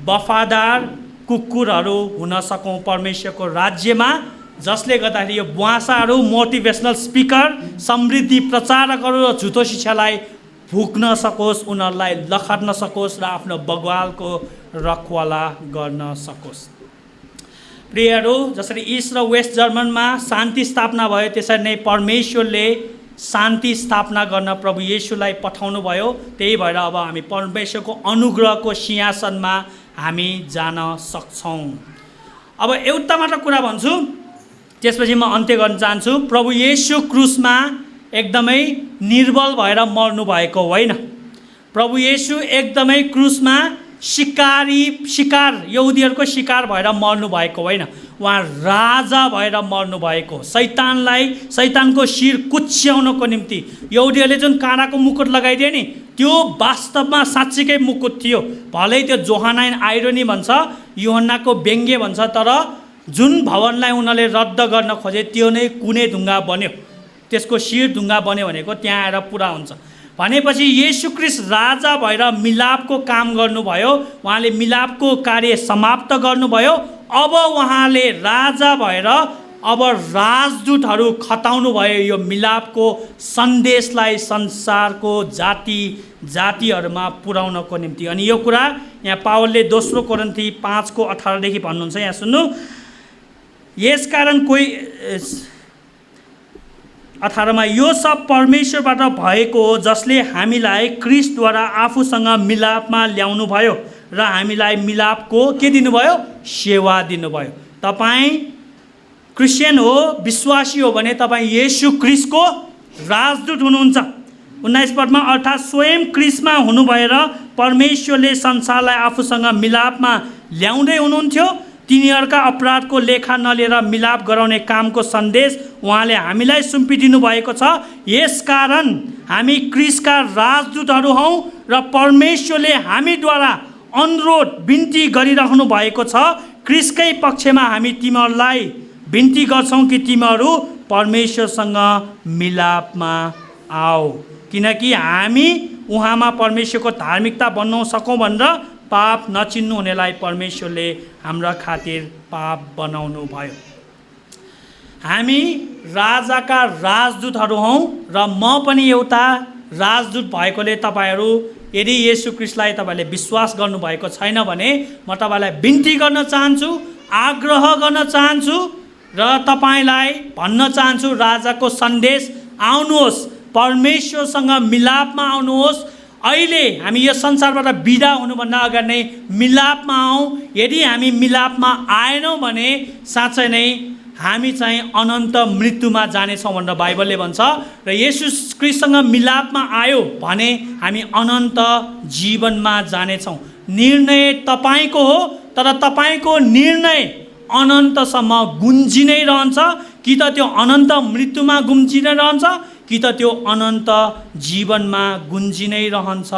वफादार कुकुरहरू हुन सकौँ परमेश्वरको राज्यमा, जसले गर्दाखेरि यो भुवासाहरू, मोटिभेसनल स्पिकर, समृद्धि प्रचारकहरू र झुटो शिक्षालाई भुक्न सकोस्, उनीहरूलाई लखट्न सकोस् र आफ्नो बगालको रखवाला गर्न सकोस्। प्रियहरू, जसरी इस्ट र वेस्ट जर्मनमा शान्ति स्थापना भयो त्यसरी नै परमेश्वरले शान्ति स्थापना गर्न प्रभु येशूलाई पठाउनु भयो। त्यही भएर अब हामी परमेश्वरको अनुग्रहको सिंहासनमा हामी जान सक्छौँ। अब एउटा मात्र कुरा भन्छु, त्यसपछि म अन्त्य गर्न चाहन्छु। प्रभु येशू क्रुसमा एकदमै निर्बल भएर मर्नु भएको होइन। प्रभु येशू एकदमै क्रुसमा शिकार यहुदीहरूको शिकार भएर मर्नु भएको होइन। उहाँ राजा भएर मर्नु भएको, शैतानको शिर कुच्याउनको निम्ति। यहुदीहरूले जुन काँडाको मुकुट लगाइदिए नि, त्यो वास्तवमा साँच्चीकै मुकुट थियो। भलै त्यो जोहानाइन आइरोनी भन्छ, यूहन्नाको व्यङ्ग्य भन्छ, तर जुन भवनलाई उनीहरूले रद्द गर्न खोजे त्यो नै कुनै ढुङ्गा बन्यो, त्यसको शिर ढुङ्गा बन्यो भनेको त्यहाँ आएर पुरा हुन्छ। भनेपछि येशू ख्रीष्ट राजा भएर मिलापको काम गर्नुभयो, उहाँले मिलापको कार्य समाप्त गर्नुभयो। अब उहाँले राजा भएर अब राजदूतहरू खटाउनु भयो यो मिलापको सन्देशलाई संसारको जातिहरूमा पुर्याउनको निम्ति। अनि यो कुरा यहाँ पावलले दोस्रो कोरिन्थी 5:18 भन्नुहुन्छ। यहाँ सुन्नु, यसकारण कोही 18मा यो सब परमेश्वरबाट भएको हो जसले हामीलाई ख्रीष्टद्वारा आफूसँग मिलापमा ल्याउनु भयो र हामीलाई मिलापको के दिनुभयो? सेवा दिनुभयो। तपाईँ क्रिस्चियन हो, विश्वासी हो भने तपाईँ येशू ख्रीष्टको राजदूत हुनुहुन्छ। 19 पदमा अर्थात् स्वयं ख्रीष्टमा हुनु भएर परमेश्वरले संसारलाई आफूसँग मिलापमा ल्याउँदै हुनुहुन्थ्यो। तिनीहरूका अपराधको लेखा नलिएर मिलाप गराउने कामको सन्देश उहाँले हामीलाई सुम्पिदिनु भएको छ। यसकारण हामी ख्रीष्टका राजदूतहरू हौँ र परमेश्वरले हामीद्वारा अनुरोध बिन्ती गरिराख्नु भएको छ। ख्रीष्टकै पक्षमा हामी तिमीहरूलाई बिन्ती गर्छौँ कि तिमीहरू परमेश्वरसँग मिलापमा आओ, किनकि हामी उहाँमा परमेश्वरको धार्मिकता बन्न सकौँ भनेर पाप नचिन्नु हुनेलाई परमेश्वरले हाम्रा खातिर पाप बनाउनु भयो। हामी राजाका राजदूतहरू हौँ र म पनि एउटा राजदूत भएकोले तपाईँहरू यदि येशू ख्रीष्टलाई तपाईँले विश्वास गर्नुभएको छैन भने म तपाईँलाई बिन्ती गर्न चाहन्छु, आग्रह गर्न चाहन्छु र तपाईँलाई भन्न चाहन्छु, राजाको सन्देश आउनुहोस्, परमेश्वरसँग मिलापमा आउनुहोस्। अहिले हामी यो संसारबाट बिदा हुनुभन्दा अगाडि नै मिलापमा आउँ। यदि हामी मिलापमा आएनौँ भने साँच्चै नै हामी चाहिँ अनन्त मृत्युमा जानेछौँ भनेर बाइबलले भन्छ र येशू ख्रीष्टसँग मिलापमा आयो भने हामी अनन्त जीवनमा जानेछौँ। निर्णय तपाईँको हो, तर तपाईँको निर्णय अनन्तसम्म गुन्जी नै रहन्छ, कि त त्यो अनन्त मृत्युमा गुन्जी नै रहन्छ, कि त त्यो अनन्त जीवनमा गुन्जी नै रहन्छ।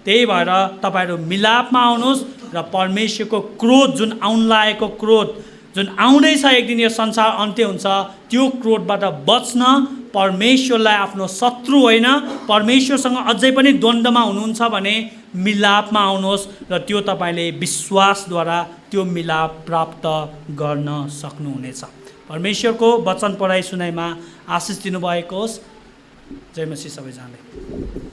त्यही भएर तपाईँहरू मिलापमा आउनुहोस् र परमेश्वरको क्रोध, जुन आउन लागेको क्रोध, जुन आउँदैछ एक दिन यो संसार अन्त्य हुन्छ, त्यो क्रोधबाट बच्न परमेश्वरलाई आफ्नो शत्रु होइन, परमेश्वरसँग अझै पनि द्वन्द्वमा हुनुहुन्छ भने मिलापमा आउनुहोस् र त्यो तपाईँले विश्वासद्वारा त्यो मिलाप प्राप्त गर्न सक्नुहुनेछ। परमेश्वरको वचन पढाइ सुनाइमा आशिष दिनुभएको होस्। जय मसीह सबैजनालाई।